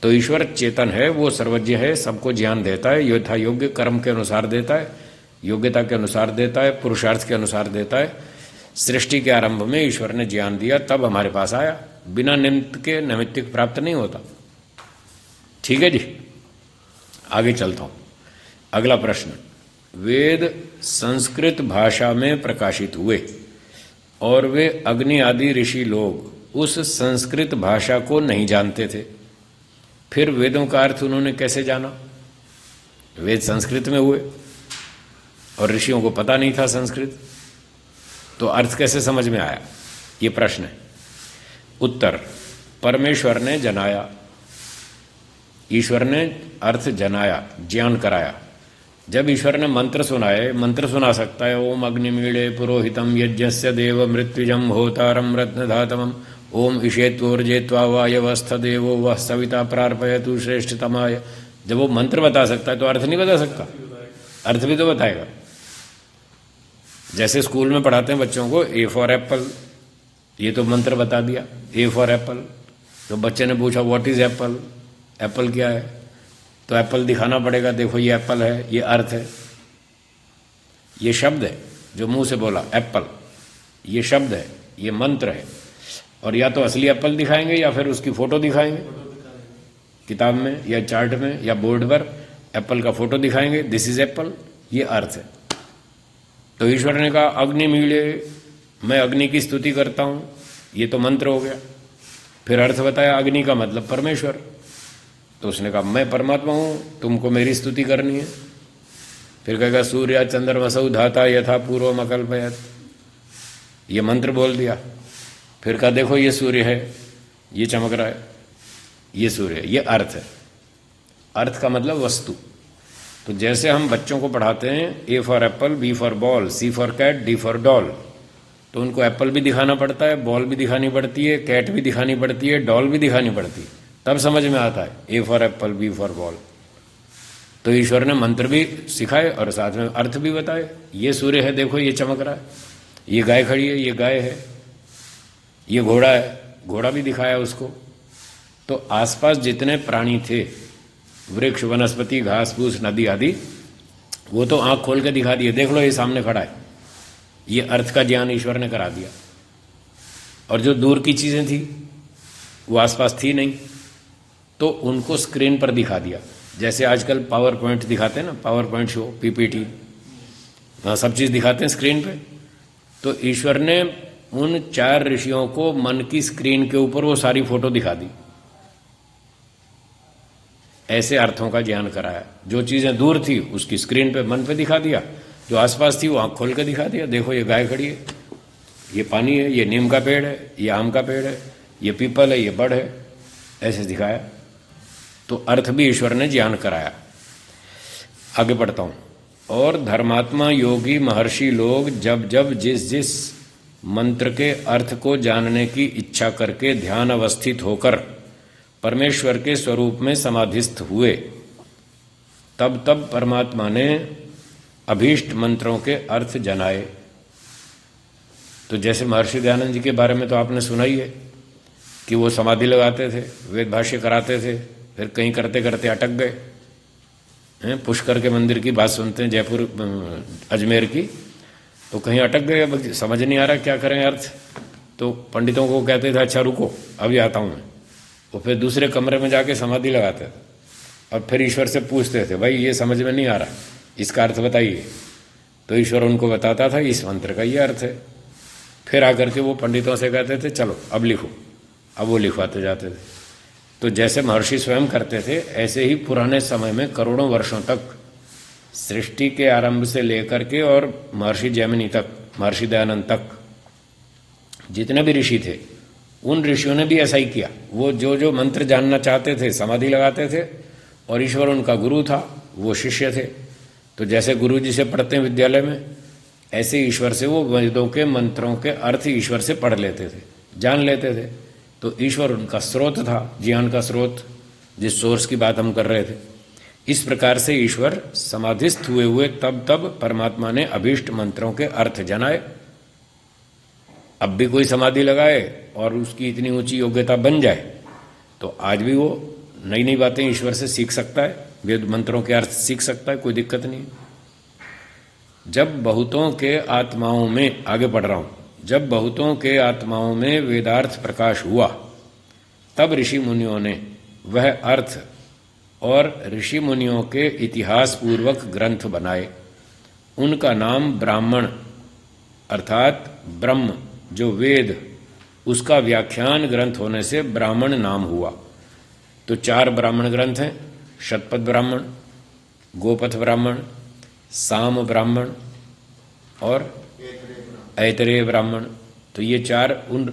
तो ईश्वर चेतन है, वो सर्वज्ञ है, सबको ज्ञान देता है, यथा योग्य कर्म के अनुसार देता है, योग्यता के अनुसार देता है, पुरुषार्थ के अनुसार देता है। सृष्टि के आरंभ में ईश्वर ने ज्ञान दिया, तब हमारे पास आया। बिना निमित्त के नैमित्तिक प्राप्त नहीं होता। ठीक है जी, आगे चलता हूं। अगला प्रश्न, वेद संस्कृत भाषा में प्रकाशित हुए और वे अग्नि आदि ऋषि लोग उस संस्कृत भाषा को नहीं जानते थे, फिर वेदों का अर्थ उन्होंने कैसे जाना? वेद संस्कृत में हुए और ऋषियों को पता नहीं था संस्कृत, तो अर्थ कैसे समझ में आया? ये प्रश्न है। उत्तर, परमेश्वर ने जनाया, ईश्वर ने अर्थ जनाया, ज्ञान कराया। जब ईश्वर ने मंत्र सुनाए, मंत्र सुना सकता है, ओम अग्निमीड़े पुरोहितम यज्ञस्य देव मृत्युजम होतारम रत्नधातमम ओम ईशेत्वोर्जेत्वा वायवस्थ देवो वह सविता प्रार्पयतु श्रेष्ठतमाय। जब वो मंत्र बता सकता है तो अर्थ नहीं बता सकता? अर्थ भी तो बताएगा। जैसे स्कूल में पढ़ाते हैं बच्चों को, ए फॉर एप्पल, ये तो मंत्र बता दिया, ए फॉर एप्पल। तो बच्चे ने पूछा व्हाट इज एप्पल, एप्पल क्या है? तो एप्पल दिखाना पड़ेगा, देखो ये एप्पल है, ये अर्थ है, ये शब्द है जो मुंह से बोला एप्पल, ये शब्द है, ये मंत्र है। और या तो असली एप्पल दिखाएंगे या फिर उसकी फोटो दिखाएंगे, किताब में या चार्ट में या बोर्ड पर एप्पल का फोटो दिखाएंगे, दिस इज एप्पल, ये अर्थ है। तो ईश्वर ने कहा अग्नि मीड़े, मैं अग्नि की स्तुति करता हूं, ये तो मंत्र हो गया। फिर अर्थ बताया, अग्नि का मतलब परमेश्वर। तो उसने कहा मैं परमात्मा हूं, तुमको मेरी स्तुति करनी है। फिर कहेगा सूर्य चंद्रमसौ धाता यथा पूर्वम अकल्पयत, ये मंत्र बोल दिया। फिर कहा देखो ये सूर्य है, ये चमक रहा है, ये सूर्य है, ये अर्थ है। अर्थ का मतलब वस्तु। तो जैसे हम बच्चों को पढ़ाते हैं A for apple, B for ball, C for cat, D for doll, तो उनको एप्पल भी दिखाना पड़ता है, बॉल भी दिखानी पड़ती है, कैट भी दिखानी पड़ती है, डॉल भी दिखानी पड़ती है, तब समझ में आता है A for apple, B for ball. तो ईश्वर ने मंत्र भी सिखाए और साथ में अर्थ भी बताए। ये सूर्य है, देखो ये चमक रहा है, ये गाय खड़ी है, ये गाय है, ये घोड़ा है, घोड़ा भी दिखाया उसको। तो आसपास जितने प्राणी थे, वृक्ष, वनस्पति, घास फूस, नदी आदि, वो तो आंख खोल के दिखा दिए, देख लो ये सामने खड़ा है। ये अर्थ का ज्ञान ईश्वर ने करा दिया। और जो दूर की चीजें थी वो आसपास थी नहीं, तो उनको स्क्रीन पर दिखा दिया। जैसे आजकल पावर पॉइंट दिखाते हैं ना, पावर पॉइंट शो, पीपीटी, सब चीज दिखाते हैं स्क्रीन पे। तो ईश्वर ने उन 4 ऋषियों को मन की स्क्रीन के ऊपर वो सारी फोटो दिखा दी, ऐसे अर्थों का ज्ञान कराया। जो चीजें दूर थी उसकी स्क्रीन पे, मन पे दिखा दिया, जो आसपास थी वो आंख खोल के दिखा दिया, देखो ये गाय खड़ी है, ये पानी है, ये नीम का पेड़ है, ये आम का पेड़ है, ये पीपल है, ये बड़ है, ऐसे दिखाया। तो अर्थ भी ईश्वर ने ज्ञान कराया। आगे बढ़ता हूं। और धर्मात्मा, योगी, महर्षि लोग जब जब जिस जिस मंत्र के अर्थ को जानने की इच्छा करके ध्यान अवस्थित होकर परमेश्वर के स्वरूप में समाधिस्थ हुए, तब तब परमात्मा ने अभीष्ट मंत्रों के अर्थ जनाए। तो जैसे महर्षि दयानंद जी के बारे में तो आपने सुना ही है कि वो समाधि लगाते थे, वेद भाष्य कराते थे, फिर कहीं करते करते अटक गए हैं। पुष्कर के मंदिर की बात सुनते हैं, जयपुर अजमेर की, तो कहीं अटक गए, अब समझ नहीं आ रहा क्या करें अर्थ। तो पंडितों को कहते थे अच्छा रुको अभी आता हूं मैं। वो फिर दूसरे कमरे में जाके समाधि लगाते थे और फिर ईश्वर से पूछते थे भाई ये समझ में नहीं आ रहा, इसका अर्थ बताइए। तो ईश्वर उनको बताता था इस मंत्र का ये अर्थ है। फिर आकर के वो पंडितों से कहते थे चलो अब लिखो, अब वो लिखवाते जाते थे। तो जैसे महर्षि स्वयं करते थे, ऐसे ही पुराने समय में करोड़ों वर्षों तक, सृष्टि के आरंभ से लेकर के और महर्षि जैमिनी तक, महर्षि दयानंद तक, जितने भी ऋषि थे उन ऋषियों ने भी ऐसा ही किया। वो जो जो मंत्र जानना चाहते थे समाधि लगाते थे, और ईश्वर उनका गुरु था, वो शिष्य थे। तो जैसे गुरु जी से पढ़ते हैं विद्यालय में, ऐसे ईश्वर से वो वेदों के मंत्रों के अर्थ ईश्वर से पढ़ लेते थे, जान लेते थे। तो ईश्वर उनका स्रोत था, ज्ञान का स्रोत, जिस सोर्स की बात हम कर रहे थे। इस प्रकार से ईश्वर समाधिस्थ हुए तब परमात्मा ने अभीष्ट मंत्रों के अर्थ जनाए। अब भी कोई समाधि लगाए और उसकी इतनी ऊंची योग्यता बन जाए तो आज भी वो नई नई बातें ईश्वर से सीख सकता है, वेद मंत्रों के अर्थ सीख सकता है, कोई दिक्कत नहीं। जब बहुतों के आत्माओं में, आगे पढ़ रहा हूं, जब बहुतों के आत्माओं में वेदार्थ प्रकाश हुआ तब ऋषि मुनियों ने वह अर्थ और ऋषि मुनियों के इतिहास पूर्वक ग्रंथ बनाए। उनका नाम ब्राह्मण अर्थात ब्रह्म जो वेद, उसका व्याख्यान ग्रंथ होने से ब्राह्मण नाम हुआ। तो 4 ब्राह्मण ग्रंथ हैं, शतपथ ब्राह्मण, गोपथ ब्राह्मण, साम ब्राह्मण और ऐतरेय ब्राह्मण। तो ये 4 उन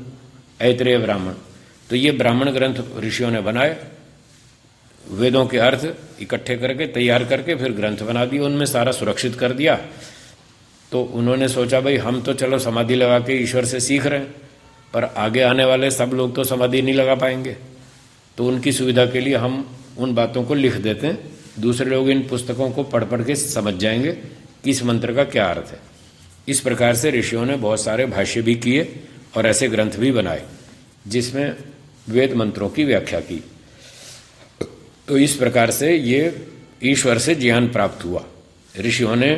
ऐतरेय ब्राह्मण, तो ये ब्राह्मण ग्रंथ ऋषियों ने बनाए, वेदों के अर्थ इकट्ठे करके तैयार करके फिर ग्रंथ बना दिए, उनमें सारा सुरक्षित कर दिया। तो उन्होंने सोचा भाई हम तो चलो समाधि लगा के ईश्वर से सीख रहे हैं, पर आगे आने वाले सब लोग तो समाधि नहीं लगा पाएंगे, तो उनकी सुविधा के लिए हम उन बातों को लिख देते हैं, दूसरे लोग इन पुस्तकों को पढ़ पढ़ के समझ जाएंगे कि इस मंत्र का क्या अर्थ है। इस प्रकार से ऋषियों ने बहुत सारे भाष्य भी किए और ऐसे ग्रंथ भी बनाए जिसमें वेद मंत्रों की व्याख्या की। तो इस प्रकार से ये ईश्वर से ज्ञान प्राप्त हुआ। ऋषियों ने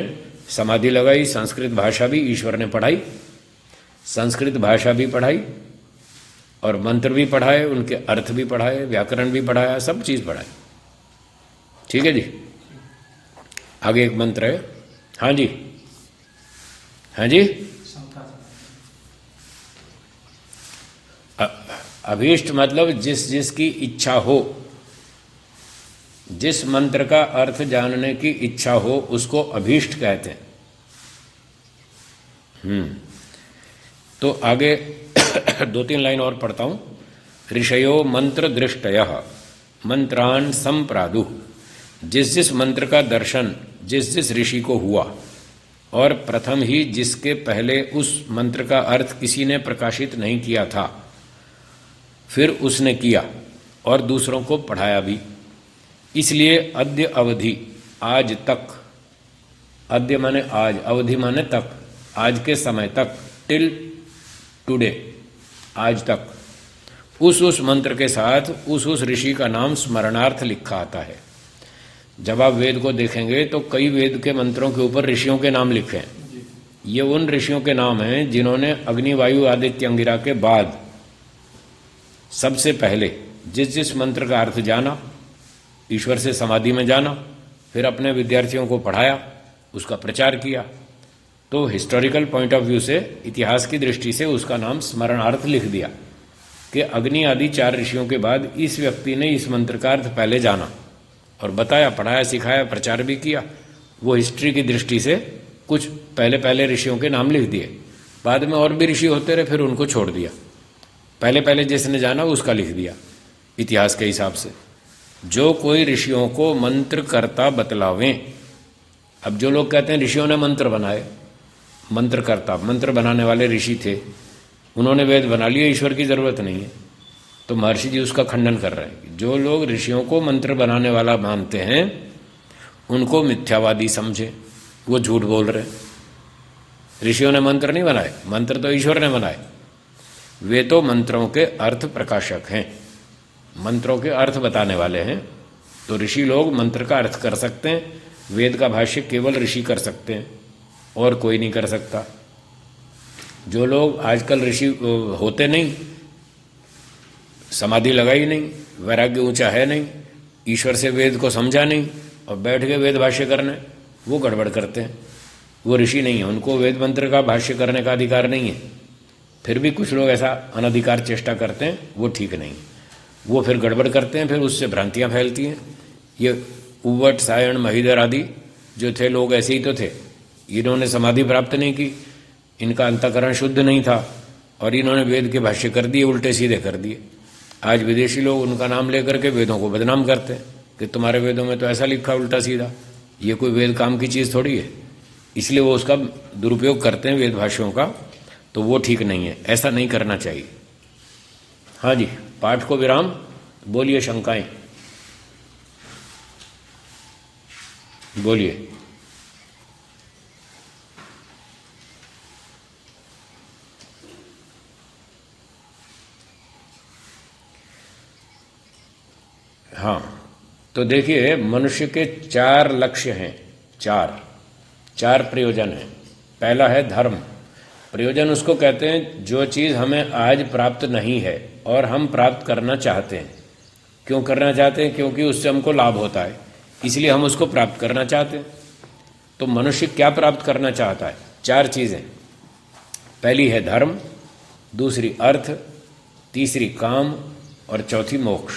समाधि लगाई, संस्कृत भाषा भी ईश्वर ने पढ़ाई, संस्कृत भाषा भी पढ़ाई और मंत्र भी पढ़ाए, उनके अर्थ भी पढ़ाए, व्याकरण भी पढ़ाया, सब चीज पढ़ाई। ठीक है जी। आगे एक मंत्र है। हाँ जी, हाँ जी। अभीष्ट मतलब जिस जिसकी इच्छा हो, जिस मंत्र का अर्थ जानने की इच्छा हो उसको अभीष्ट कहते हैं। तो आगे 2-3 लाइन और पढ़ता हूं। ऋषयो मंत्र दृष्टयः मंत्रान संप्रादु, जिस जिस मंत्र का दर्शन जिस जिस ऋषि को हुआ और प्रथम ही जिसके पहले उस मंत्र का अर्थ किसी ने प्रकाशित नहीं किया था, फिर उसने किया और दूसरों को पढ़ाया भी। इसलिए अद्य अवधि, आज तक, अद्य माने आज, अवधि माने तक, आज के समय तक, टिल टुडे, आज तक उस मंत्र के साथ उस ऋषि का नाम स्मरणार्थ लिखा आता है। जब आप वेद को देखेंगे तो कई वेद के मंत्रों के ऊपर ऋषियों के नाम लिखे हैं। ये उन ऋषियों के नाम हैं जिन्होंने अग्नि वायु आदित्य अंगिरा के बाद सबसे पहले जिस जिस मंत्र का अर्थ जाना, ईश्वर से समाधि में जाना, फिर अपने विद्यार्थियों को पढ़ाया, उसका प्रचार किया। तो हिस्टोरिकल पॉइंट ऑफ व्यू से, इतिहास की दृष्टि से उसका नाम स्मरणार्थ लिख दिया कि अग्नि आदि 4 ऋषियों के बाद इस व्यक्ति ने इस मंत्र का अर्थ पहले जाना और बताया, पढ़ाया, सिखाया, प्रचार भी किया। वो हिस्ट्री की दृष्टि से कुछ पहले ऋषियों के नाम लिख दिए, बाद में और भी ऋषि होते रहे, फिर उनको छोड़ दिया। पहले जिसने जाना उसका लिख दिया इतिहास के हिसाब से। जो कोई ऋषियों को मंत्र करता बतलावें, अब जो लोग कहते हैं ऋषियों ने मंत्र बनाए, मंत्र करता, मंत्र बनाने वाले ऋषि थे, उन्होंने वेद बना लिए, ईश्वर की जरूरत नहीं है, तो महर्षि जी उसका खंडन कर रहे हैं। जो लोग ऋषियों को मंत्र बनाने वाला मानते हैं उनको मिथ्यावादी समझे, वो झूठ बोल रहे हैं। ऋषियों ने मंत्र नहीं बनाए, मंत्र तो ईश्वर ने बनाए। वे तो मंत्रों के अर्थ प्रकाशक हैं, मंत्रों के अर्थ बताने वाले हैं। तो ऋषि लोग मंत्र का अर्थ कर सकते हैं, वेद का भाष्य केवल ऋषि कर सकते हैं और कोई नहीं कर सकता। जो लोग आजकल ऋषि होते नहीं, समाधि लगाई नहीं, वैराग्य ऊंचा है नहीं, ईश्वर से वेद को समझा नहीं और बैठ के वेद भाष्य करने, वो गड़बड़ करते हैं, वो ऋषि नहीं है, उनको वेद मंत्र का भाष्य करने का अधिकार नहीं है। फिर भी कुछ लोग ऐसा अनधिकार चेष्टा करते हैं, वो ठीक नहीं, वो फिर गड़बड़ करते हैं, फिर उससे भ्रांतियां फैलती हैं। ये उवट, सायण, महीधर आदि जो थे लोग ऐसे ही तो थे, इन्होंने समाधि प्राप्त नहीं की, इनका अंतःकरण शुद्ध नहीं था, और इन्होंने वेद के भाष्य कर दिए, उल्टे सीधे कर दिए। आज विदेशी लोग उनका नाम लेकर के वेदों को बदनाम करते हैं कि तुम्हारे वेदों में तो ऐसा लिखा उल्टा सीधा। ये कोई वेद काम की चीज़ थोड़ी है, इसलिए वो उसका दुरुपयोग करते हैं वेद भाष्यों का, तो वो ठीक नहीं है, ऐसा नहीं करना चाहिए। हाँ जी, पाठ को विराम, बोलिए शंकाएं, बोलिए। हाँ, तो देखिए मनुष्य के 4 लक्ष्य हैं, चार प्रयोजन हैं। पहला है धर्म। प्रयोजन उसको कहते हैं जो चीज़ हमें आज प्राप्त नहीं है और हम प्राप्त करना चाहते हैं। क्यों करना चाहते हैं? क्योंकि उससे हमको लाभ होता है, इसलिए हम उसको प्राप्त करना चाहते हैं। तो मनुष्य क्या प्राप्त करना चाहता है? 4 चीज़ें। पहली है धर्म, दूसरी अर्थ, तीसरी काम और चौथी मोक्ष।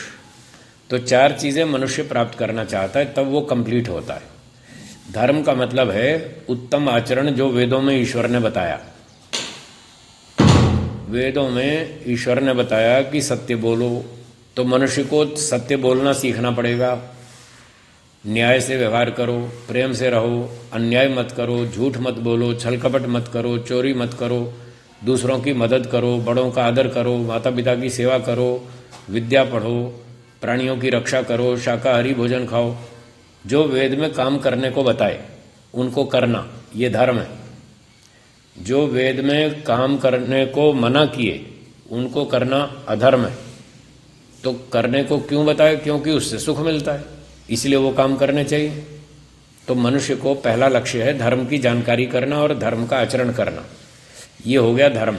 तो 4 चीज़ें मनुष्य प्राप्त करना चाहता है, तब वो कंप्लीट होता है। धर्म का मतलब है उत्तम आचरण, जो वेदों में ईश्वर ने बताया। वेदों में ईश्वर ने बताया कि सत्य बोलो, तो मनुष्य को सत्य बोलना सीखना पड़ेगा। न्याय से व्यवहार करो, प्रेम से रहो, अन्याय मत करो, झूठ मत बोलो, छल कपट मत करो, चोरी मत करो, दूसरों की मदद करो, बड़ों का आदर करो, माता पिता की सेवा करो, विद्या पढ़ो, प्राणियों की रक्षा करो, शाकाहारी भोजन खाओ। जो वेद में काम करने को बताए उनको करना, ये धर्म है। जो वेद में काम करने को मना किए उनको करना अधर्म है। तो करने को क्यों बताए? क्योंकि उससे सुख मिलता है, इसलिए वो काम करने चाहिए। तो मनुष्य को पहला लक्ष्य है धर्म की जानकारी करना और धर्म का आचरण करना, ये हो गया धर्म।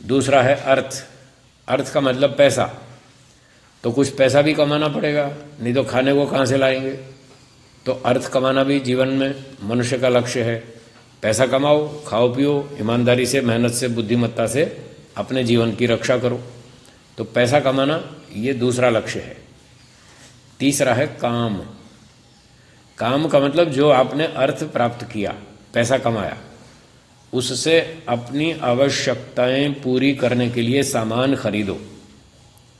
दूसरा है अर्थ। अर्थ का मतलब पैसा। तो कुछ पैसा भी कमाना पड़ेगा, नहीं तो खाने को कहाँ से लाएंगे। तो अर्थ कमाना भी जीवन में मनुष्य का लक्ष्य है। पैसा कमाओ, खाओ पियो, ईमानदारी से, मेहनत से, बुद्धिमत्ता से अपने जीवन की रक्षा करो। तो पैसा कमाना ये दूसरा लक्ष्य है। तीसरा है काम। काम का मतलब जो आपने अर्थ प्राप्त किया, पैसा कमाया, उससे अपनी आवश्यकताएं पूरी करने के लिए सामान खरीदो।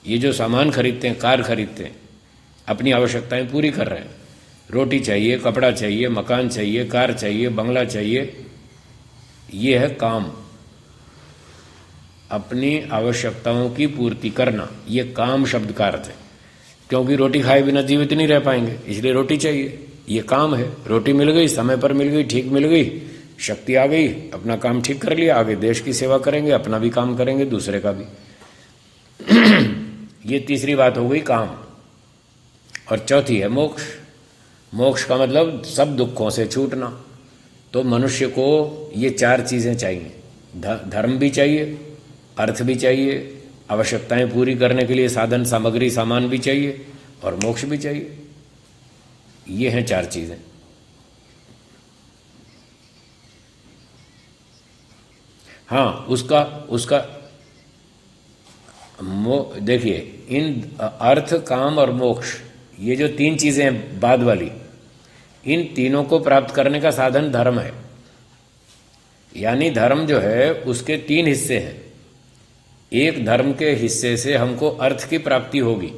ये जो सामान खरीदते हैं, कार खरीदते हैं, अपनी आवश्यकताएं पूरी कर रहे हैं। रोटी चाहिए, कपड़ा चाहिए, मकान चाहिए, कार चाहिए, बंगला चाहिए, ये है काम। अपनी आवश्यकताओं की पूर्ति करना, ये काम शब्द का अर्थ है। क्योंकि रोटी खाए बिना जीवित नहीं रह पाएंगे, इसलिए रोटी चाहिए, ये काम है। रोटी मिल गई, समय पर मिल गई, ठीक मिल गई, शक्ति आ गई, अपना काम ठीक कर लिया, आगे देश की सेवा करेंगे, अपना भी काम करेंगे, दूसरे का भी। ये तीसरी बात हो गई काम। और चौथी है मोक्ष। मोक्ष का मतलब सब दुखों से छूटना। तो मनुष्य को ये 4 चीज़ें चाहिए। धर्म भी चाहिए, अर्थ भी चाहिए, आवश्यकताएं पूरी करने के लिए साधन सामग्री सामान भी चाहिए, और मोक्ष भी चाहिए। ये हैं 4 चीज़ें। हाँ, उसका देखिए, इन अर्थ, काम और मोक्ष, ये जो 3 चीज़ें हैं बाद वाली, इन तीनों को प्राप्त करने का साधन धर्म है। यानी धर्म जो है उसके 3 हिस्से हैं। एक धर्म के हिस्से से हमको अर्थ की प्राप्ति होगी।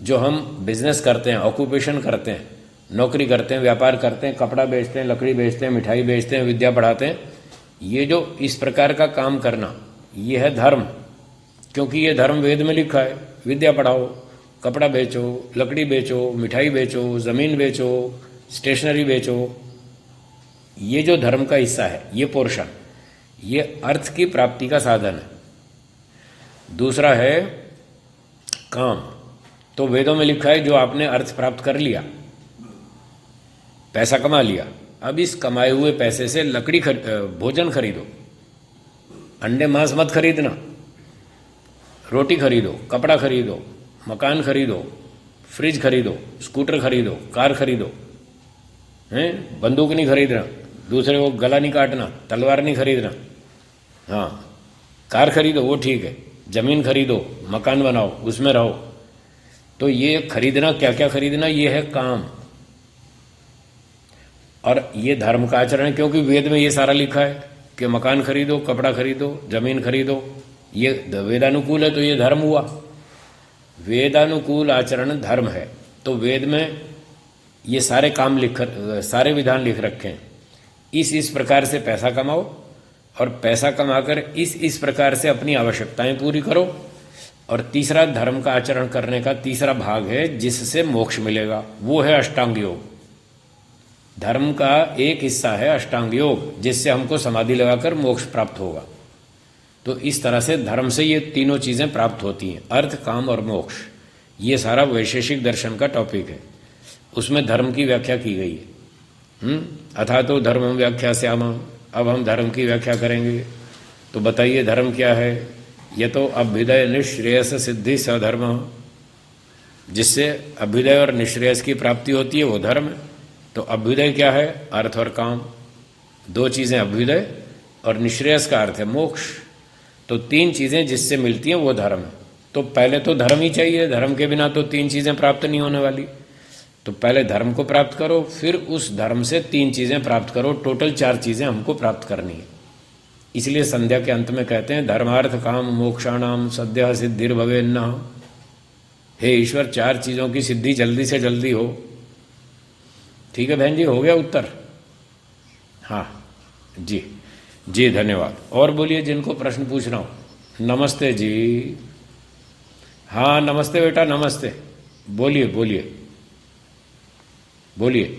जो हम बिजनेस करते हैं, ऑक्यूपेशन करते हैं, नौकरी करते हैं, व्यापार करते हैं, कपड़ा बेचते हैं, लकड़ी बेचते हैं, मिठाई बेचते हैं, विद्या पढ़ाते हैं, ये जो इस प्रकार का काम करना, ये है धर्म। क्योंकि ये धर्म वेद में लिखा है। विद्या पढ़ाओ, कपड़ा बेचो, लकड़ी बेचो, मिठाई बेचो, ज़मीन बेचो, स्टेशनरी बेचो, ये जो धर्म का हिस्सा है, ये पोर्शन, ये अर्थ की प्राप्ति का साधन है। दूसरा है काम। तो वेदों में लिखा है जो आपने अर्थ प्राप्त कर लिया, पैसा कमा लिया, अब इस कमाए हुए पैसे से भोजन खरीदो। अंडे मांस मत खरीदना, रोटी खरीदो, कपड़ा खरीदो, मकान खरीदो, फ्रिज खरीदो, स्कूटर खरीदो, कार खरीदो, हैं, बंदूक नहीं खरीदना, दूसरे को गला नहीं काटना, तलवार नहीं खरीदना। हाँ, कार खरीदो वो ठीक है, जमीन खरीदो, मकान बनाओ, उसमें रहो। तो ये खरीदना, क्या क्या खरीदना, ये है काम। और ये धर्म का आचरण है, क्योंकि वेद में ये सारा लिखा है कि मकान खरीदो, कपड़ा खरीदो, जमीन खरीदो, ये वेदानुकूल है तो ये धर्म हुआ। वेदानुकूल आचरण धर्म है। तो वेद में ये सारे काम सारे विधान लिख रखे हैं। इस प्रकार से पैसा कमाओ और पैसा कमाकर इस प्रकार से अपनी आवश्यकताएं पूरी करो। और तीसरा धर्म का आचरण करने का तीसरा भाग है जिससे मोक्ष मिलेगा, वो है अष्टांग योग। धर्म का एक हिस्सा है अष्टांग योग, जिससे हमको समाधि लगाकर मोक्ष प्राप्त होगा। तो इस तरह से धर्म से ये तीनों चीजें प्राप्त होती हैं, अर्थ, काम और मोक्ष। ये सारा वैशेषिक दर्शन का टॉपिक है, उसमें धर्म की व्याख्या की गई है। अथा तो धर्म व्याख्या श्याम। अब हम धर्म की व्याख्या करेंगे। तो बताइए धर्म क्या है? ये तो अभ्युदय निश्रेयस सिद्धि सधर्म, जिससे अभ्युदय और निश्रेयस की प्राप्ति होती है, वो धर्म है। तो अभ्युदय क्या है? अर्थ और काम, दो चीजें अभ्युदय, और निश्रेयस का अर्थ है मोक्ष। तो तीन चीजें जिससे मिलती हैं वो धर्म है। तो पहले तो धर्म ही चाहिए, धर्म के बिना तो तीन चीजें प्राप्त नहीं होने वाली। तो पहले धर्म को प्राप्त करो, फिर उस धर्म से तीन चीजें प्राप्त करो। टोटल चार चीजें हमको प्राप्त करनी है। इसलिए संध्या के अंत में कहते हैं धर्मार्थ काम मोक्षाणाम सद्यः सिद्धिर्भवेन्न। हे ईश्वर, चार चीजों की सिद्धि जल्दी से जल्दी हो। ठीक है बहन जी, हो गया उत्तर? हाँ जी जी, धन्यवाद। और बोलिए जिनको प्रश्न पूछना हो। नमस्ते जी। हाँ नमस्ते बेटा, नमस्ते। बोलिए बोलिए बोलिए।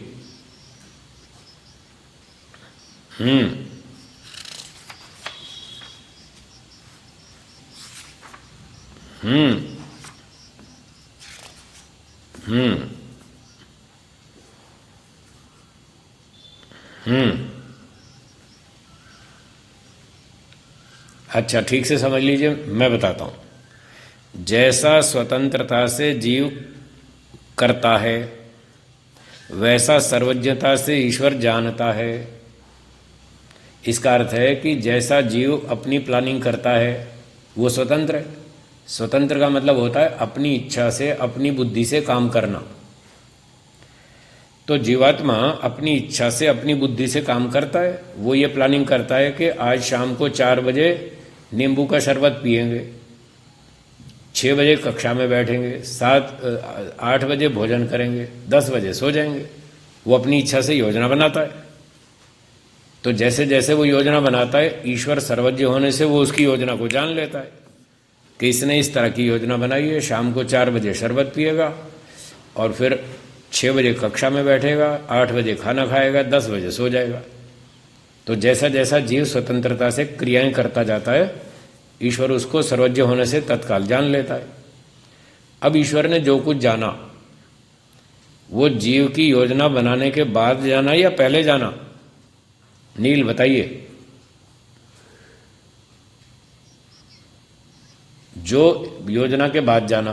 हम्म हम्म हम्म हम्म अच्छा, ठीक से समझ लीजिए, मैं बताता हूं। जैसा स्वतंत्रता से जीव करता है, वैसा सर्वज्ञता से ईश्वर जानता है। इसका अर्थ है कि जैसा जीव अपनी प्लानिंग करता है वो स्वतंत्र है। स्वतंत्र का मतलब होता है अपनी इच्छा से, अपनी बुद्धि से काम करना। तो जीवात्मा अपनी इच्छा से, अपनी बुद्धि से काम करता है। वो ये प्लानिंग करता है कि आज शाम को 4 बजे नींबू का शरबत पिएंगे, 6 बजे कक्षा में बैठेंगे, 8 बजे भोजन करेंगे, 10 बजे सो जाएंगे। वो अपनी इच्छा से योजना बनाता है। तो जैसे जैसे वो योजना बनाता है, ईश्वर सर्वज्ञ होने से वो उसकी योजना को जान लेता है कि इसने इस तरह की योजना बनाई है। शाम को 4 बजे शरबत पिएगा और फिर 6 बजे कक्षा में बैठेगा, 8 बजे खाना खाएगा, 10 बजे सो जाएगा। तो जैसा जैसा जीव स्वतंत्रता से क्रियाएं करता जाता है, ईश्वर उसको सर्वज्ञ होने से तत्काल जान लेता है। अब ईश्वर ने जो कुछ जाना, वो जीव की योजना बनाने के बाद जाना या पहले जाना? नील बताइए। जो योजना के बाद जाना।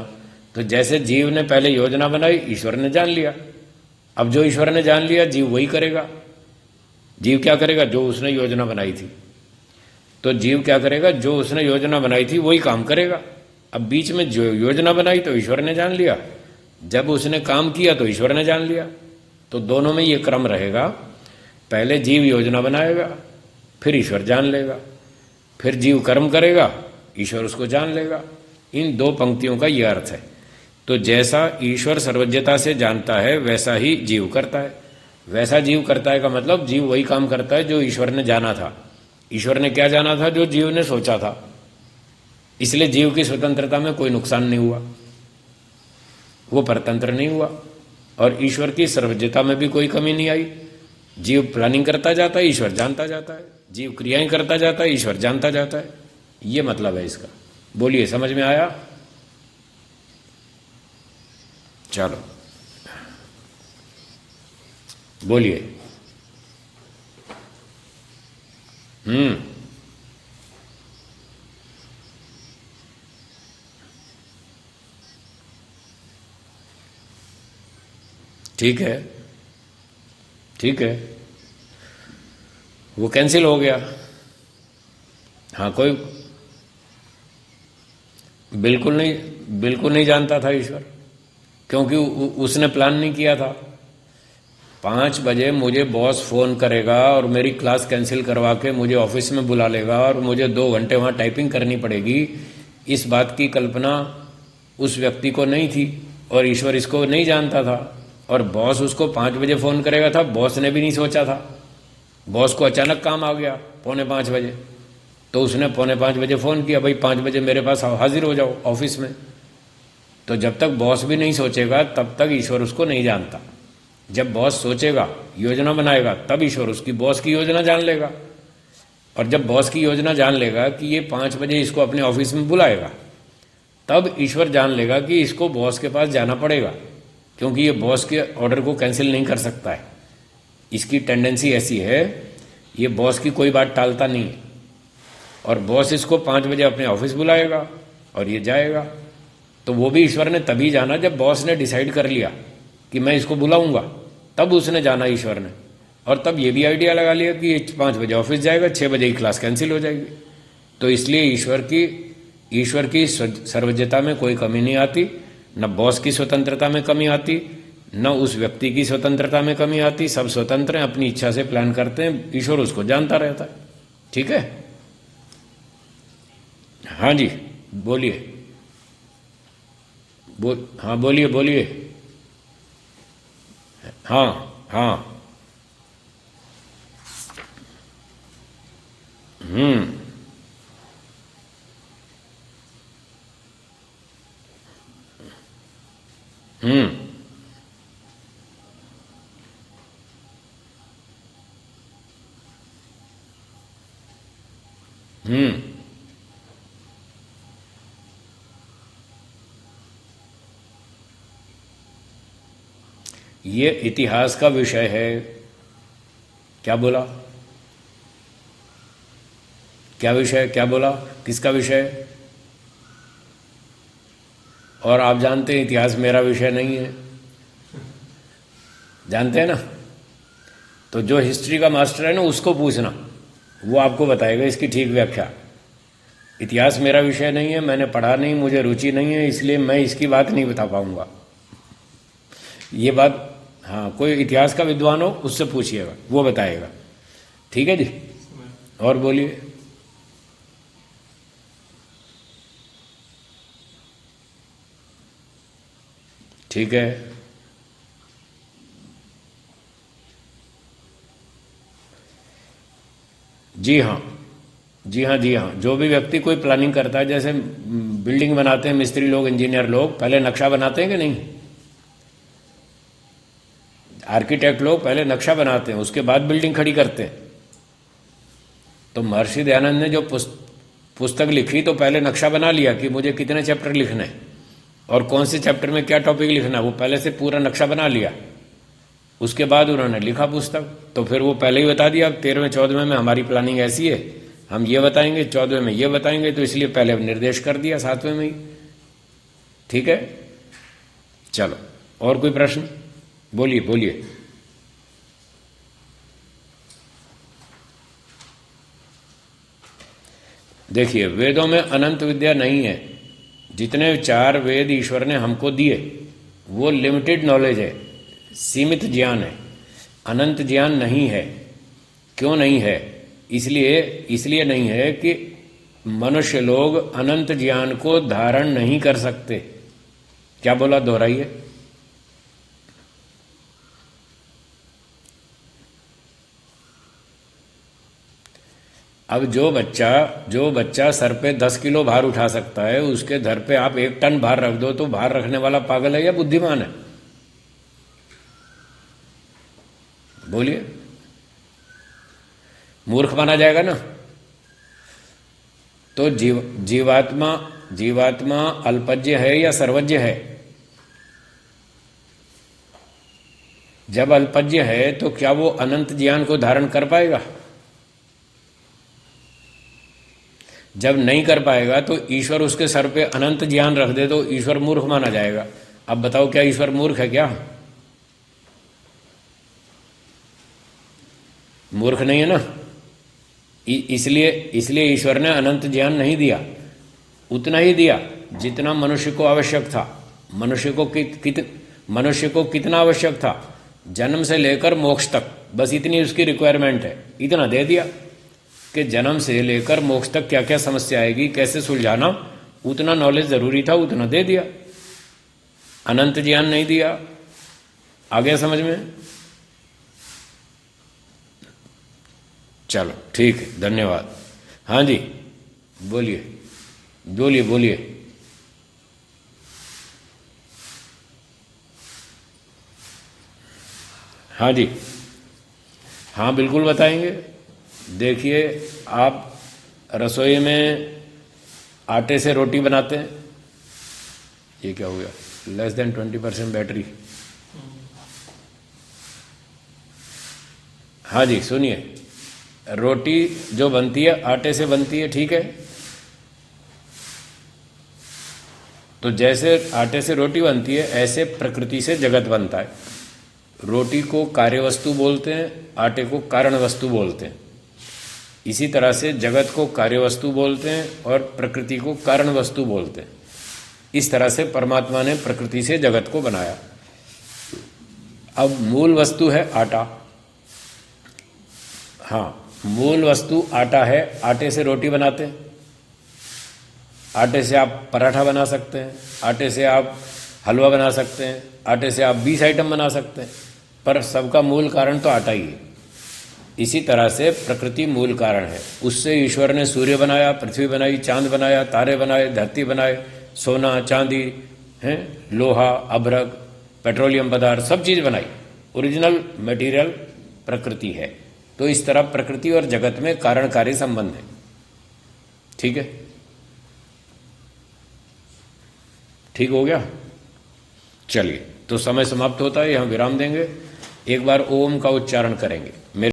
तो जैसे जीव ने पहले योजना बनाई, ईश्वर ने जान लिया। अब जो ईश्वर ने जान लिया, जीव वही करेगा। जीव क्या करेगा? जो उसने योजना बनाई थी। तो जीव क्या करेगा? जो उसने योजना बनाई थी वही काम करेगा। अब बीच में जो योजना बनाई तो ईश्वर ने जान लिया, जब उसने काम किया तो ईश्वर ने जान लिया। तो दोनों में ये क्रम रहेगा। पहले जीव योजना बनाएगा, फिर ईश्वर जान लेगा, फिर जीव कर्म करेगा, ईश्वर उसको जान लेगा। इन दो पंक्तियों का यह अर्थ है। तो जैसा ईश्वर सर्वज्ञता से जानता है, वैसा ही जीव करता है। वैसा जीव करता है का मतलब जीव वही काम करता है जो ईश्वर ने जाना था। ईश्वर ने क्या जाना था? जो जीव ने सोचा था। इसलिए जीव की स्वतंत्रता में कोई नुकसान नहीं हुआ, वो परतंत्र नहीं हुआ। और ईश्वर की सर्वज्ञता में भी कोई कमी नहीं आई। जीव प्लानिंग करता जाता है, ईश्वर जानता जाता है। जीव क्रियाएं करता जाता है, ईश्वर जानता जाता है। ये मतलब है इसका। बोलिए, समझ में आया? चलो बोलिए। ठीक है, ठीक है, वो कैंसिल हो गया। हाँ, कोई बिल्कुल नहीं जानता था ईश्वर, क्योंकि उसने प्लान नहीं किया था। 5 बजे मुझे बॉस फ़ोन करेगा और मेरी क्लास कैंसिल करवा के मुझे ऑफिस में बुला लेगा और मुझे 2 घंटे वहाँ टाइपिंग करनी पड़ेगी, इस बात की कल्पना उस व्यक्ति को नहीं थी और ईश्वर इसको नहीं जानता था। और बॉस उसको 5 बजे फ़ोन करेगा था, बॉस ने भी नहीं सोचा था। बॉस को अचानक काम आ गया 4:45 बजे, तो उसने 4:45 बजे फ़ोन किया, भाई 5 बजे मेरे पास हाजिर हो जाओ ऑफिस में। तो जब तक बॉस भी नहीं सोचेगा तब तक ईश्वर उसको नहीं जानता। जब बॉस सोचेगा, योजना बनाएगा, तब ईश्वर उसकी बॉस की योजना जान लेगा। और जब बॉस की योजना जान लेगा कि ये 5 बजे इसको अपने ऑफिस में बुलाएगा, तब ईश्वर जान लेगा कि इसको बॉस के पास जाना पड़ेगा, क्योंकि ये बॉस के ऑर्डर को कैंसिल नहीं कर सकता है। इसकी टेंडेंसी ऐसी है, ये बॉस की कोई बात टालता नहीं है। और बॉस इसको 5 बजे अपने ऑफिस बुलाएगा और ये जाएगा। तो वो भी ईश्वर ने तभी जाना जब बॉस ने डिसाइड कर लिया कि मैं इसको बुलाऊंगा, तब उसने जाना ईश्वर ने। और तब ये भी आइडिया लगा लिया कि ये 5 बजे ऑफिस जाएगा, 6 बजे की क्लास कैंसिल हो जाएगी। तो इसलिए ईश्वर की सर्वज्ञता में कोई कमी नहीं आती, न बॉस की स्वतंत्रता में कमी आती, न उस व्यक्ति की स्वतंत्रता में कमी आती। सब स्वतंत्र हैं, अपनी इच्छा से प्लान करते हैं, ईश्वर उसको जानता रहता है। ठीक है? हाँ जी, बोलिए। हाँ बोलिए बोलिए। हाँ हाँ। हम्म हम्म हम्म ये इतिहास का विषय है। क्या बोला? क्या विषय? क्या बोला? किसका विषय? और आप जानते हैं इतिहास मेरा विषय नहीं है, जानते हैं ना? तो जो हिस्ट्री का मास्टर है ना, उसको पूछना, वो आपको बताएगा इसकी ठीक व्याख्या। इतिहास मेरा विषय नहीं है, मैंने पढ़ा नहीं, मुझे रुचि नहीं है, इसलिए मैं इसकी बात नहीं बता पाऊंगा। ये बात, हाँ, कोई इतिहास का विद्वान हो उससे पूछिएगा, वो बताएगा। ठीक है जी? और बोलिए। ठीक है। जी हाँ, जी हाँ, जी हाँ। जो भी व्यक्ति कोई प्लानिंग करता है, जैसे बिल्डिंग बनाते हैं मिस्त्री लोग, इंजीनियर लोग, पहले नक्शा बनाते हैं कि नहीं? आर्किटेक्ट लोग पहले नक्शा बनाते हैं, उसके बाद बिल्डिंग खड़ी करते हैं। तो महर्षि दयानंद ने जो पुस्तक लिखी, तो पहले नक्शा बना लिया कि मुझे कितने चैप्टर लिखने हैं और कौन से चैप्टर में क्या टॉपिक लिखना है, वो पहले से पूरा नक्शा बना लिया। उसके बाद उन्होंने लिखा पुस्तक। तो फिर वो पहले ही बता दिया, 13वें 14वें में हमारी प्लानिंग ऐसी है, हम ये बताएंगे, 14वें में ये बताएंगे, तो इसलिए पहले निर्देश कर दिया 7वें में ही। ठीक है? चलो, और कोई प्रश्न? बोलिए बोलिए। देखिए, वेदों में अनंत विद्या नहीं है। जितने 4 वेद ईश्वर ने हमको दिए वो लिमिटेड नॉलेज है, सीमित ज्ञान है, अनंत ज्ञान नहीं है। क्यों नहीं है? इसलिए नहीं है कि मनुष्य लोग अनंत ज्ञान को धारण नहीं कर सकते। क्या बोला? दोहराइए। अब जो बच्चा सर पे 10 किलो भार उठा सकता है, उसके धर पे आप 1 टन भार रख दो तो भार रखने वाला पागल है या बुद्धिमान है? बोलिए। मूर्ख माना जाएगा ना? तो जीवात्मा अल्पज्ञ है या सर्वज्ञ है? जब अल्पज्ञ है तो क्या वो अनंत ज्ञान को धारण कर पाएगा? जब नहीं कर पाएगा तो ईश्वर उसके सर पे अनंत ज्ञान रख दे तो ईश्वर मूर्ख माना जाएगा। अब बताओ, क्या ईश्वर मूर्ख है? क्या मूर्ख नहीं है ना? इसलिए ईश्वर ने अनंत ज्ञान नहीं दिया, उतना ही दिया जितना मनुष्य को आवश्यक था। मनुष्य को कितना आवश्यक था? जन्म से लेकर मोक्ष तक, बस इतनी उसकी रिक्वायरमेंट है। इतना दे दिया कि जन्म से लेकर मोक्ष तक क्या क्या समस्या आएगी, कैसे सुलझाना, उतना नॉलेज जरूरी था, उतना दे दिया। अनंत ज्ञान नहीं दिया। आ गया समझ में? चलो ठीक है, धन्यवाद। हाँ जी, बोलिए बोलिए बोलिए। हाँ जी, हाँ बिल्कुल बताएंगे। देखिए, आप रसोई में आटे से रोटी बनाते हैं, ये क्या हो गया, लेस देन 20% बैटरी। हाँ जी सुनिए, रोटी जो बनती है आटे से बनती है, ठीक है। तो जैसे आटे से रोटी बनती है, ऐसे प्रकृति से जगत बनता है। रोटी को कार्य वस्तु बोलते हैं, आटे को कारण वस्तु बोलते हैं। इसी तरह से जगत को कार्य वस्तु बोलते हैं और प्रकृति को कारण वस्तु बोलते हैं। इस तरह से परमात्मा ने प्रकृति से जगत को बनाया। अब मूल वस्तु है आटा। हाँ, मूल वस्तु आटा है। आटे से रोटी बनाते हैं, आटे से आप पराठा बना सकते हैं, आटे से आप हलवा बना सकते हैं, आटे से आप 20 आइटम बना सकते हैं, पर सबका मूल कारण तो आटा ही है। इसी तरह से प्रकृति मूल कारण है। उससे ईश्वर ने सूर्य बनाया, पृथ्वी बनाई, चांद बनाया, तारे बनाए, धरती बनाए, सोना चांदी है, लोहा अभ्रक पेट्रोलियम पदार्थ, सब चीज़ बनाई। ओरिजिनल मटेरियल प्रकृति है। तो इस तरह प्रकृति और जगत में कारणकारी संबंध है। ठीक है, ठीक हो गया। चलिए, तो समय समाप्त होता है, यहाँ विराम देंगे। एक बार ओम का उच्चारण करेंगे। मेरे